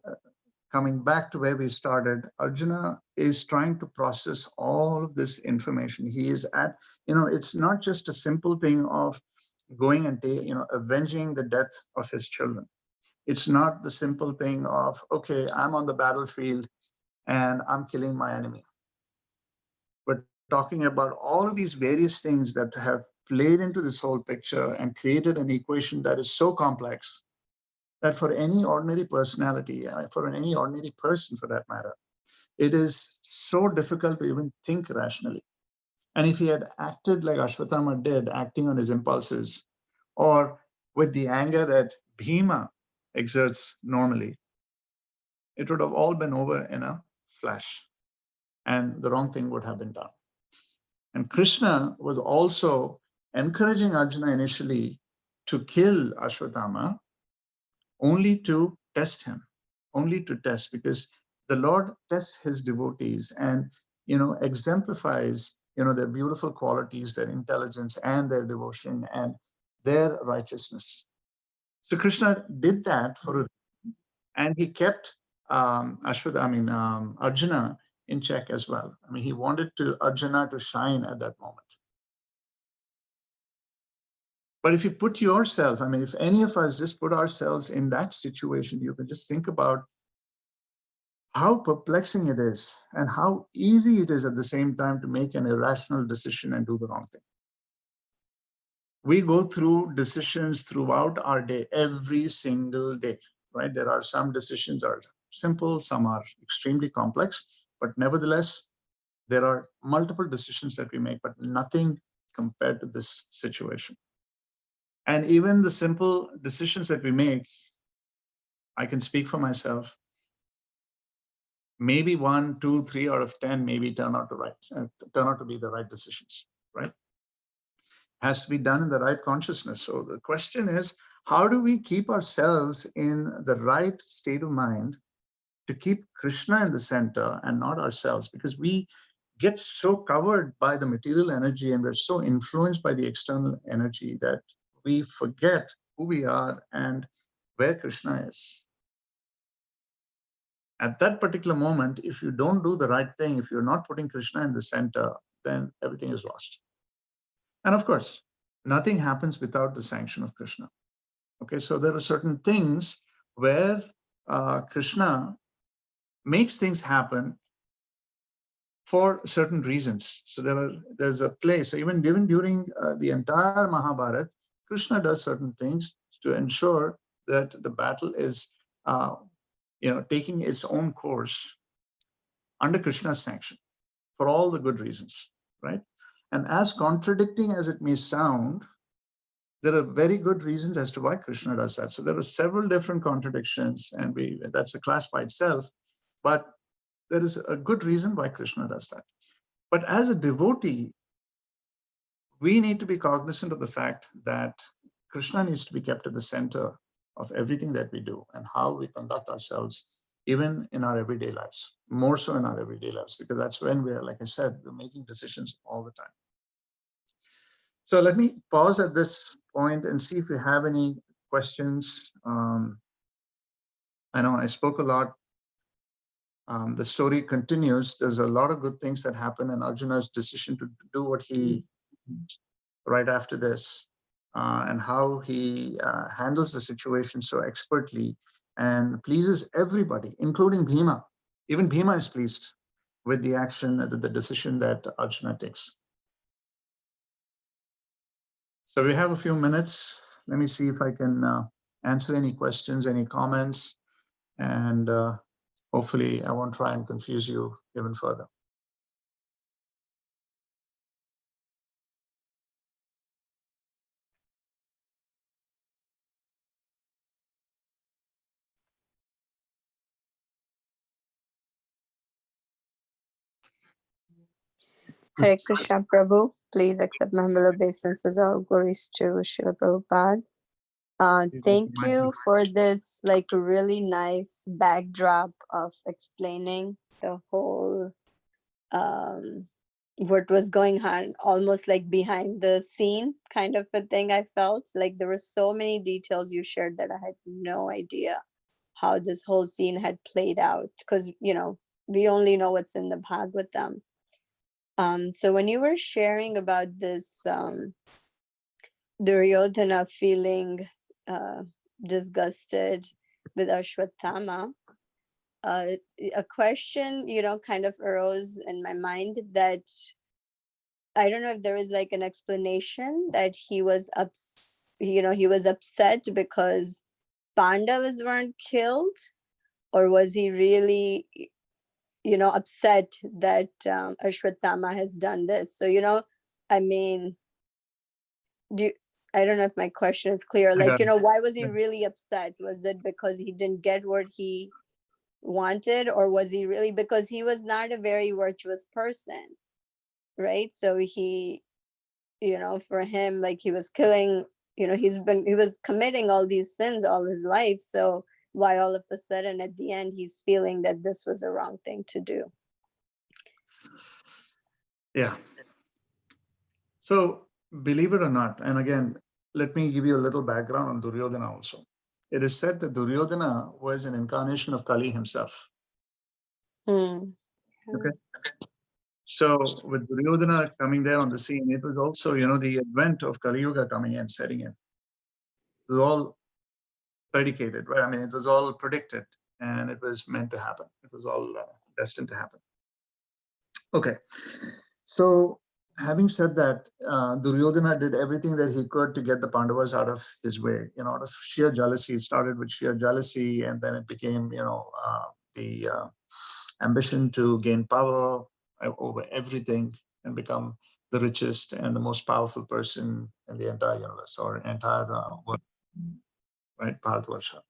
coming back to where we started, Arjuna is trying to process all of this information. He is at, it's not just a simple thing of going and, avenging the death of his children. It's not the simple thing of, okay, I'm on the battlefield and I'm killing my enemy. We're talking about all of these various things that have played into this whole picture and created an equation that is so complex that for any ordinary personality, for any ordinary person for that matter, it is so difficult to even think rationally. And if he had acted like Ashwatthama did, acting on his impulses, or with the anger that Bhima exerts normally, it would have all been over in a flash, and the wrong thing would have been done. And Krishna was also encouraging Arjuna initially to kill Ashwatthama, only to test him, only to test, because the Lord tests his devotees and, exemplifies, their beautiful qualities, their intelligence and their devotion and their righteousness. So Krishna did that and he kept Arjuna in check as well. I mean, he wanted Arjuna to shine at that moment. But if you put yourself, if any of us just put ourselves in that situation, you can just think about how perplexing it is and how easy it is at the same time to make an irrational decision and do the wrong thing. We go through decisions throughout our day, every single day, right? There are some decisions are simple, some are extremely complex, but nevertheless, there are multiple decisions that we make, but nothing compared to this situation. And even the simple decisions that we make, I can speak for myself, maybe 1, 2, 3 out of 10 maybe turn out to be the right decisions, right? Has to be done in the right consciousness. So the question is, how do we keep ourselves in the right state of mind to keep Krishna in the center and not ourselves? Because we get so covered by the material energy and we're so influenced by the external energy that we forget who we are and where Krishna is. At that particular moment, if you don't do the right thing, if you're not putting Krishna in the center, then everything is lost. And of course, nothing happens without the sanction of Krishna. Okay, so there are certain things where Krishna makes things happen for certain reasons. So there's a place. So even during the entire Mahabharata, Krishna does certain things to ensure that the battle is, taking its own course under Krishna's sanction for all the good reasons, right? And as contradicting as it may sound, there are very good reasons as to why Krishna does that. So there are several different contradictions, and that's a class by itself, but there is a good reason why Krishna does that. But as a devotee, we need to be cognizant of the fact that Krishna needs to be kept at the center of everything that we do and how we conduct ourselves, even in our everyday lives, more so in our everyday lives, because that's when we're, like I said, we're making decisions all the time. So let me pause at this point and see if you have any questions. I know I spoke a lot. The story continues. There's a lot of good things that happen, and Arjuna's decision to do what he right after this, and how he handles the situation so expertly and pleases everybody, including Bhima. Even Bhima is pleased with the action, the decision that Arjuna takes. So we have a few minutes. Let me see if I can answer any questions, any comments, and hopefully I won't try and confuse you even further. Hare Krishna Prabhu, please accept my humble obeisances. All glories to Srila Prabhupada. Thank you for this really nice backdrop of explaining the whole what was going on, almost like behind the scene kind of a thing. I felt like there were so many details you shared that I had no idea how this whole scene had played out, because we only know what's in the Bhagavatam. So when you were sharing about this Duryodhana feeling disgusted with Ashwatthama, a question kind of arose in my mind that I don't know if there is an explanation that he was upset because Pandavas weren't killed, or was he really upset that Ashwatthama has done this? So I don't know if my question is clear. Why was he really upset? Was it because he didn't get what he wanted, or was he really, because he was not a very virtuous person, right? So he, for him, like, he was killing, he was committing all these sins all his life. So why all of a sudden at the end he's feeling that this was a wrong thing to do? Yeah. So believe it or not, and again, let me give you a little background on Duryodhana also. It is said that Duryodhana was an incarnation of Kali himself. Okay. So with Duryodhana coming there on the scene, it was also, the advent of Kali Yuga coming in, setting in. It was all predicated, right? I mean, it was all predicted, and it was meant to happen. It was all destined to happen. Okay. So having said that, Duryodhana did everything that he could to get the Pandavas out of his way, out of sheer jealousy. It started with sheer jealousy, and then it became, the ambition to gain power over everything and become the richest and the most powerful person in the entire universe or entire world, right? Bharatvarsha.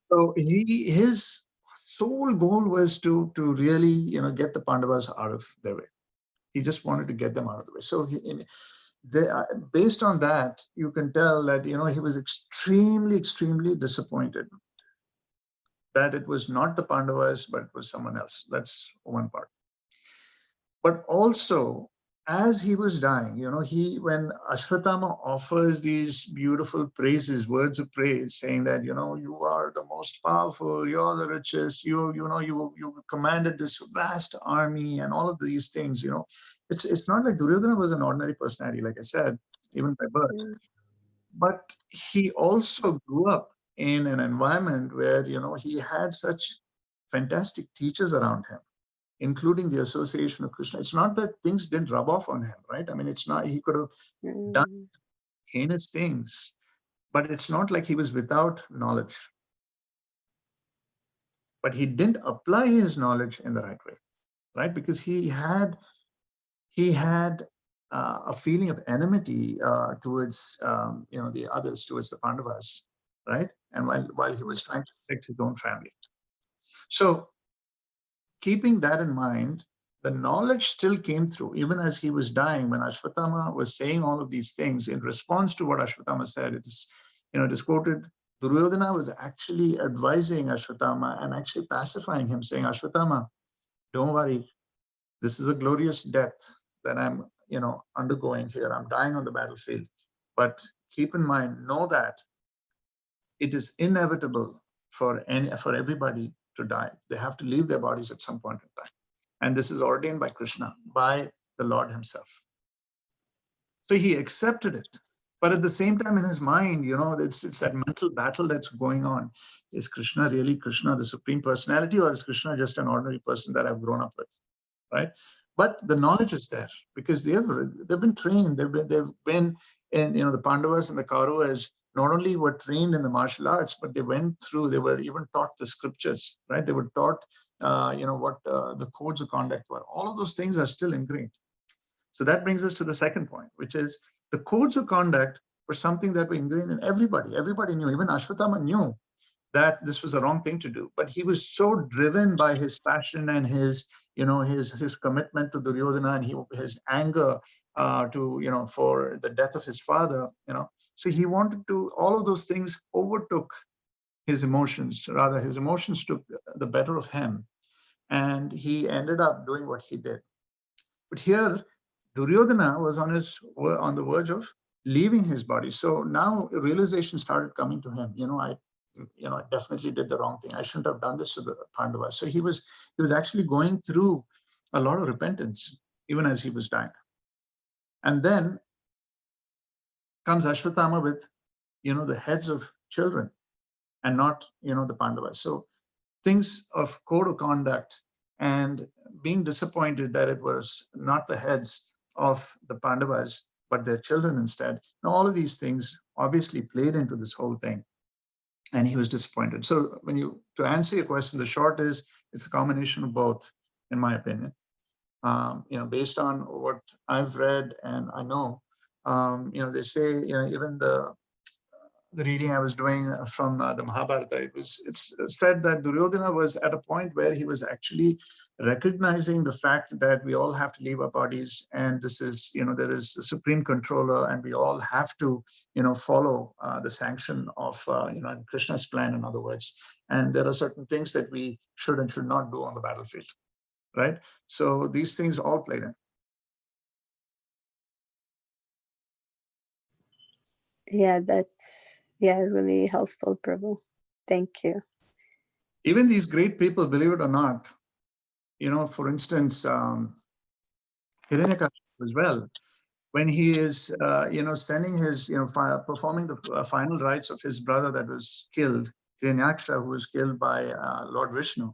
So his sole goal was to really, get the Pandavas out of their way. He just wanted to get them out of the way. So based on that, you can tell that, he was extremely, extremely disappointed that it was not the Pandavas, but it was someone else. That's one part. But also, as he was dying, when Ashwatthama offers these beautiful praises, words of praise, saying that, you are the most powerful, you're the richest, you commanded this vast army and all of these things, it's not like Duryodhana was an ordinary personality, like I said, even by birth. But he also grew up in an environment where, he had such fantastic teachers around him, including the association of Krishna. It's not that things didn't rub off on him, right? I mean, it's not, he could have done heinous things, but it's not like he was without knowledge. But he didn't apply his knowledge in the right way, right? Because he had a feeling of enmity towards, the others, towards the Pandavas, right? And while he was trying to protect his own family. So keeping that in mind, the knowledge still came through, even as he was dying, when Ashwatthama was saying all of these things in response to what Ashwatthama said. It is quoted, Duryodhana was actually advising Ashwatthama and actually pacifying him, saying, Ashwatthama, don't worry, this is a glorious death that I'm, undergoing here. I'm dying on the battlefield. But keep in mind, know that it is inevitable for everybody to die. They have to leave their bodies at some point in time. And this is ordained by Krishna, by the Lord himself. So he accepted it. But at the same time, in his mind, it's that mental battle that's going on. Is Krishna really Krishna, the Supreme Personality, or is Krishna just an ordinary person that I've grown up with, right? But the knowledge is there because they've been trained. They've been in, the Pandavas and the Kauravas not only were trained in the martial arts, but they were even taught the scriptures, right? They were taught, what the codes of conduct were. All of those things are still ingrained. So that brings us to the second point, which is the codes of conduct were something that were ingrained in everybody. Everybody knew, even Ashwatthama knew that this was the wrong thing to do. But he was so driven by his passion and his commitment to Duryodhana and his anger for the death of his father, So he wanted to, all of those things overtook his emotions. Rather, his emotions took the better of him. And he ended up doing what he did. But here, Duryodhana was on the verge of leaving his body. So now realization started coming to him. I definitely did the wrong thing. I shouldn't have done this to the Pandavas. So he was actually going through a lot of repentance, even as he was dying. And then comes Ashwatthama with, the heads of children and not, the Pandavas. So things of code of conduct and being disappointed that it was not the heads of the Pandavas, but their children instead. Now, all of these things obviously played into this whole thing. And he was disappointed. So to answer your question, the short is it's a combination of both, in my opinion. Based on what I've read and I know, they say, even the reading I was doing from the Mahabharata, it's said that Duryodhana was at a point where he was actually recognizing the fact that we all have to leave our bodies, and this is, there is the supreme controller, and we all have to, follow the sanction of, Krishna's plan, in other words. And there are certain things that we should and should not do on the battlefield, right? So these things all played in. Yeah, that's really helpful, Prabhu. Thank you. Even these great people, believe it or not, for instance, Hiranyakashipu as well, when he is, sending his, performing the final rites of his brother that was killed, Hiranyaksha, who was killed by Lord Vishnu,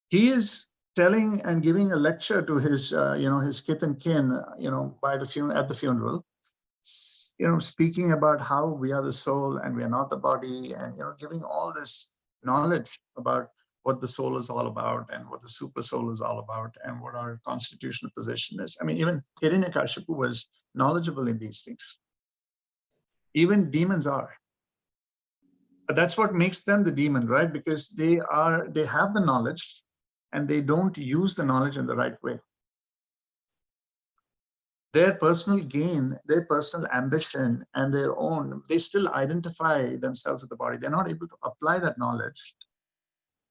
he is telling and giving a lecture to his, his kith and kin, by the at the funeral, speaking about how we are the soul and we are not the body, and, giving all this knowledge about what the soul is all about and what the super soul is all about and what our constitutional position is. I mean, even Hiranyakashipu was knowledgeable in these things. Even demons are. But that's what makes them the demon, right? Because they have the knowledge and they don't use the knowledge in the right way. Their personal gain, their personal ambition, and their own, they still identify themselves with the body. They're not able to apply that knowledge.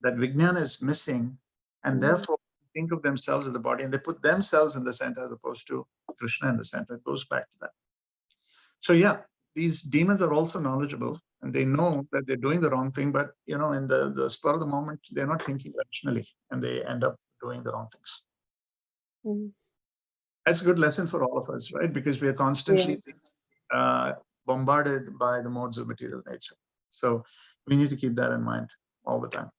That Vijnana is missing, and therefore think of themselves as the body, and they put themselves in the center as opposed to Krishna in the center. It goes back to that. So yeah, these demons are also knowledgeable, and they know that they're doing the wrong thing, but in the spur of the moment, they're not thinking rationally, and they end up doing the wrong things. Mm. That's a good lesson for all of us, right? Because we are constantly bombarded by the modes of material nature. So we need to keep that in mind all the time.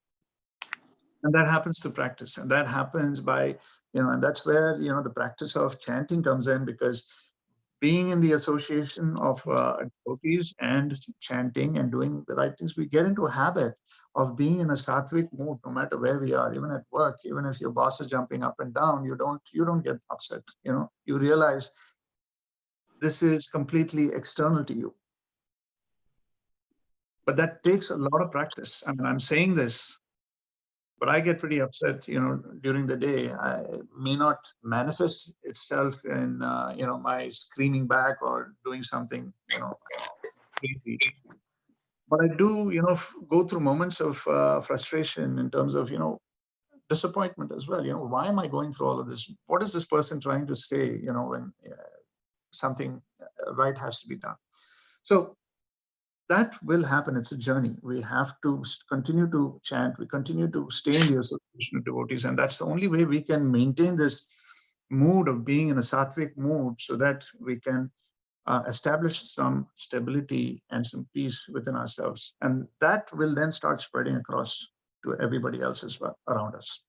And that happens through practice. And that happens by, and that's where, the practice of chanting comes in, because being in the association of devotees and chanting and doing the right things, we get into a habit of being in a sattvic mood, no matter where we are, even at work, even if your boss is jumping up and down, you don't get upset. You realize this is completely external to you. But that takes a lot of practice. I mean, I'm saying this, but I get pretty upset, during the day. It may not manifest itself in, my screaming back or doing something, crazy. But I do, go through moments of frustration in terms of, disappointment as well. Why am I going through all of this? What is this person trying to say, when something right has to be done? So that will happen. It's a journey. We have to continue to chant. We continue to stay in the association of devotees. And that's the only way we can maintain this mood of being in a sattvic mood, so that we can establish some stability and some peace within ourselves. And that will then start spreading across to everybody else as well around us.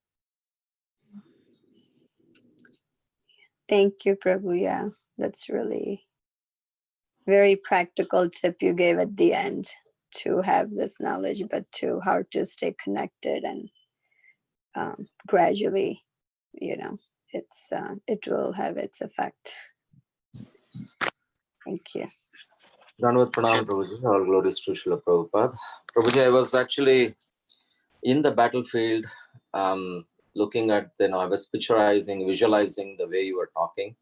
Thank you, Prabhu. Yeah, that's really very practical tip you gave at the end, to have this knowledge, but to how to stay connected and gradually, it will have its effect. Thank you. Dandavat Pranam, Prabhuji. All glories to Srila Prabhupada. Prabhuji, I was actually in the battlefield, looking at, I was visualizing the way you were talking,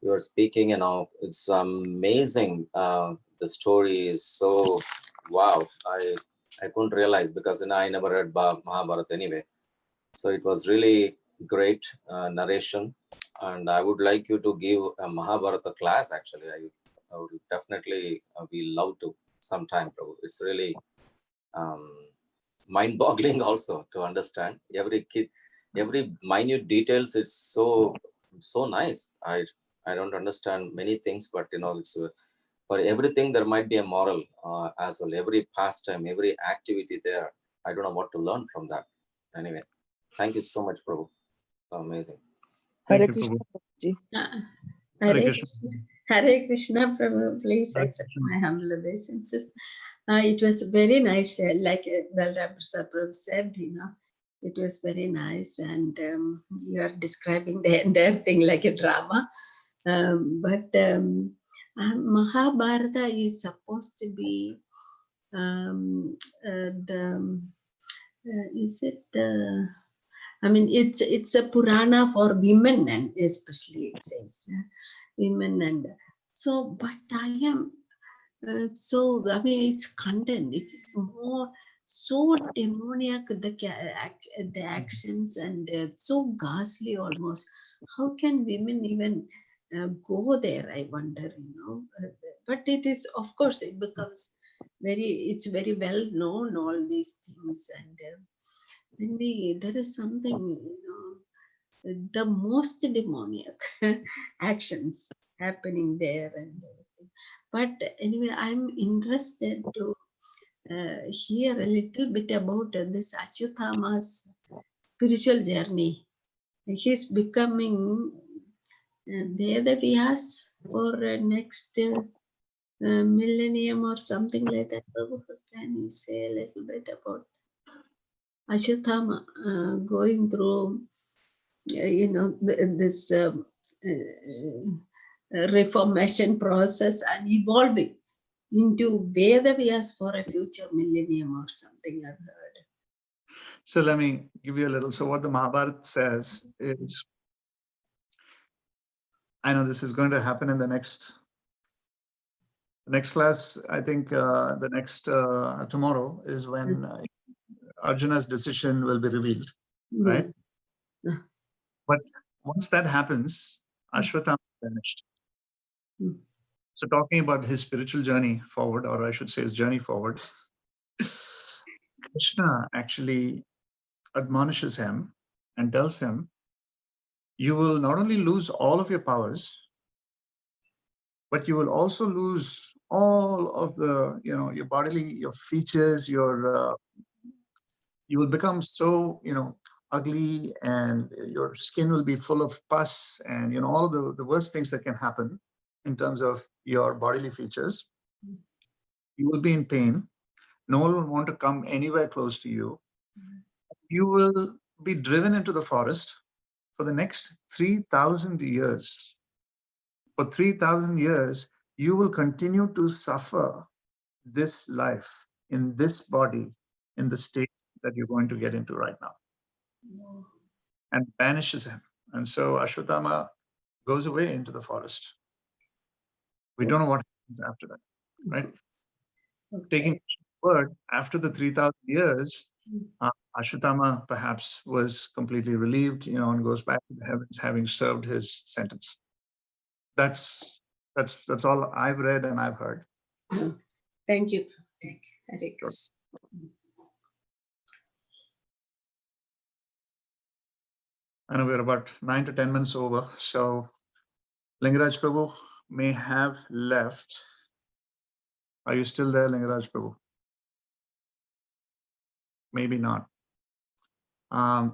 you were speaking, it's amazing. The story is so, wow. I couldn't realize, because I never read Mahabharata anyway. So it was really great narration. And I would like you to give a Mahabharata class, actually. I would definitely be love to sometime, Prabhu. It's really mind-boggling also to understand every minute details. It's so nice. I don't understand many things, but it's for everything there might be a moral as well. Every pastime, every activity there, I don't know what to learn from that. Anyway, thank you so much, Prabhu. So amazing. Thank you, Prabhu. Hare Krishna, Prabhu. Please accept my humble obeisances. It was very nice, like Balram Prabhu said, it was very nice, and you are describing the entire thing like a drama. But Mahabharata is supposed to be is it I mean, it's a Purana for women, and especially it says women, and so. But I am so. I mean, it's content. It is more so demoniac. The actions, and so ghastly almost. How can women even go there? I wonder. But it is, of course, it becomes it's very well known, all these things, and there is something, the most demoniac actions happening there and everything. But anyway, I'm interested to hear a little bit about this Achyutama's spiritual journey. He's becoming Vedavyas for next millennium or something like that. Prabhu, can you say a little bit about Achyutama going through, this reformation process and evolving into Vedavyas for a future millennium or something, I've heard. So let me give you a little. So what the Mahabharata says is, I know this is going to happen in the next class. I think the next tomorrow is when Arjuna's decision will be revealed, right? But once that happens, Ashwatthama is finished. So talking about his spiritual journey forward, or I should say his journey forward, Krishna actually admonishes him and tells him, you will not only lose all of your powers, but you will also lose all of the, your bodily, your features, you will become so, ugly, and your skin will be full of pus, and, all of the worst things that can happen in terms of your bodily features. You will be in pain. No one will want to come anywhere close to you. You will be driven into the forest for the next 3,000 years. For 3,000 years, you will continue to suffer this life in this body, in the state that you're going to get into right now. And banishes him. And so Ashwatthama goes away into the forest. We don't know what happens after that, right? Okay. Taking word, after the 3,000 years, Ashwatthama perhaps was completely relieved, and goes back to the heavens, having served his sentence. That's all I've read and I've heard. Thank you. Thank you. I know we're about 9 to 10 minutes over, so Lingaraj Prabhu may have left. Are you still there, Lingaraj Prabhu? Maybe not.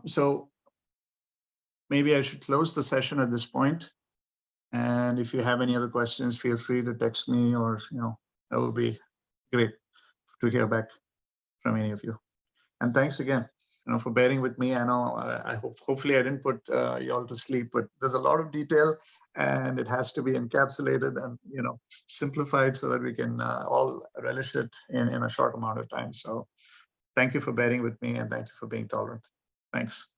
So maybe I should close the session at this point. And if you have any other questions, feel free to text me, or, that would be great to hear back from any of you. And thanks again, for bearing with me. I know hopefully I didn't put you all to sleep, but there's a lot of detail, and it has to be encapsulated and, simplified so that we can all relish it in a short amount of time. So thank you for bearing with me, and thank you for being tolerant. Thanks.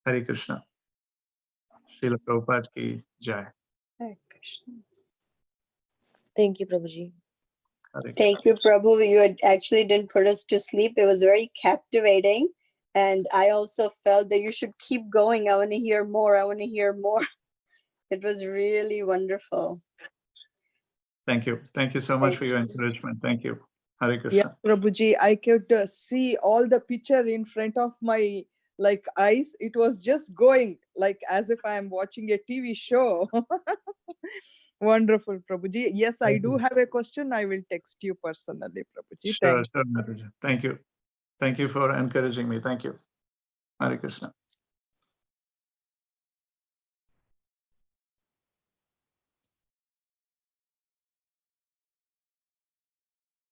Hare Krishna. Srila Prabhupada ki jai. Hare Krishna. Thank you, Prabhuji. Thank you, Prabhu. You actually didn't put us to sleep. It was very captivating. And I also felt that you should keep going. I want to hear more. I want to hear more. It was really wonderful. Thank you. Thank you so much for your encouragement. Thank you. Hare Krishna. Yeah, Prabhuji, I could see all the picture in front of my eyes. It was just going as if I am watching a TV show. Wonderful, Prabhuji. Yes, I do have a question. I will text you personally, Prabhuji. Sure, Mataji. Thank you. Thank you for encouraging me. Thank you. Hare Krishna.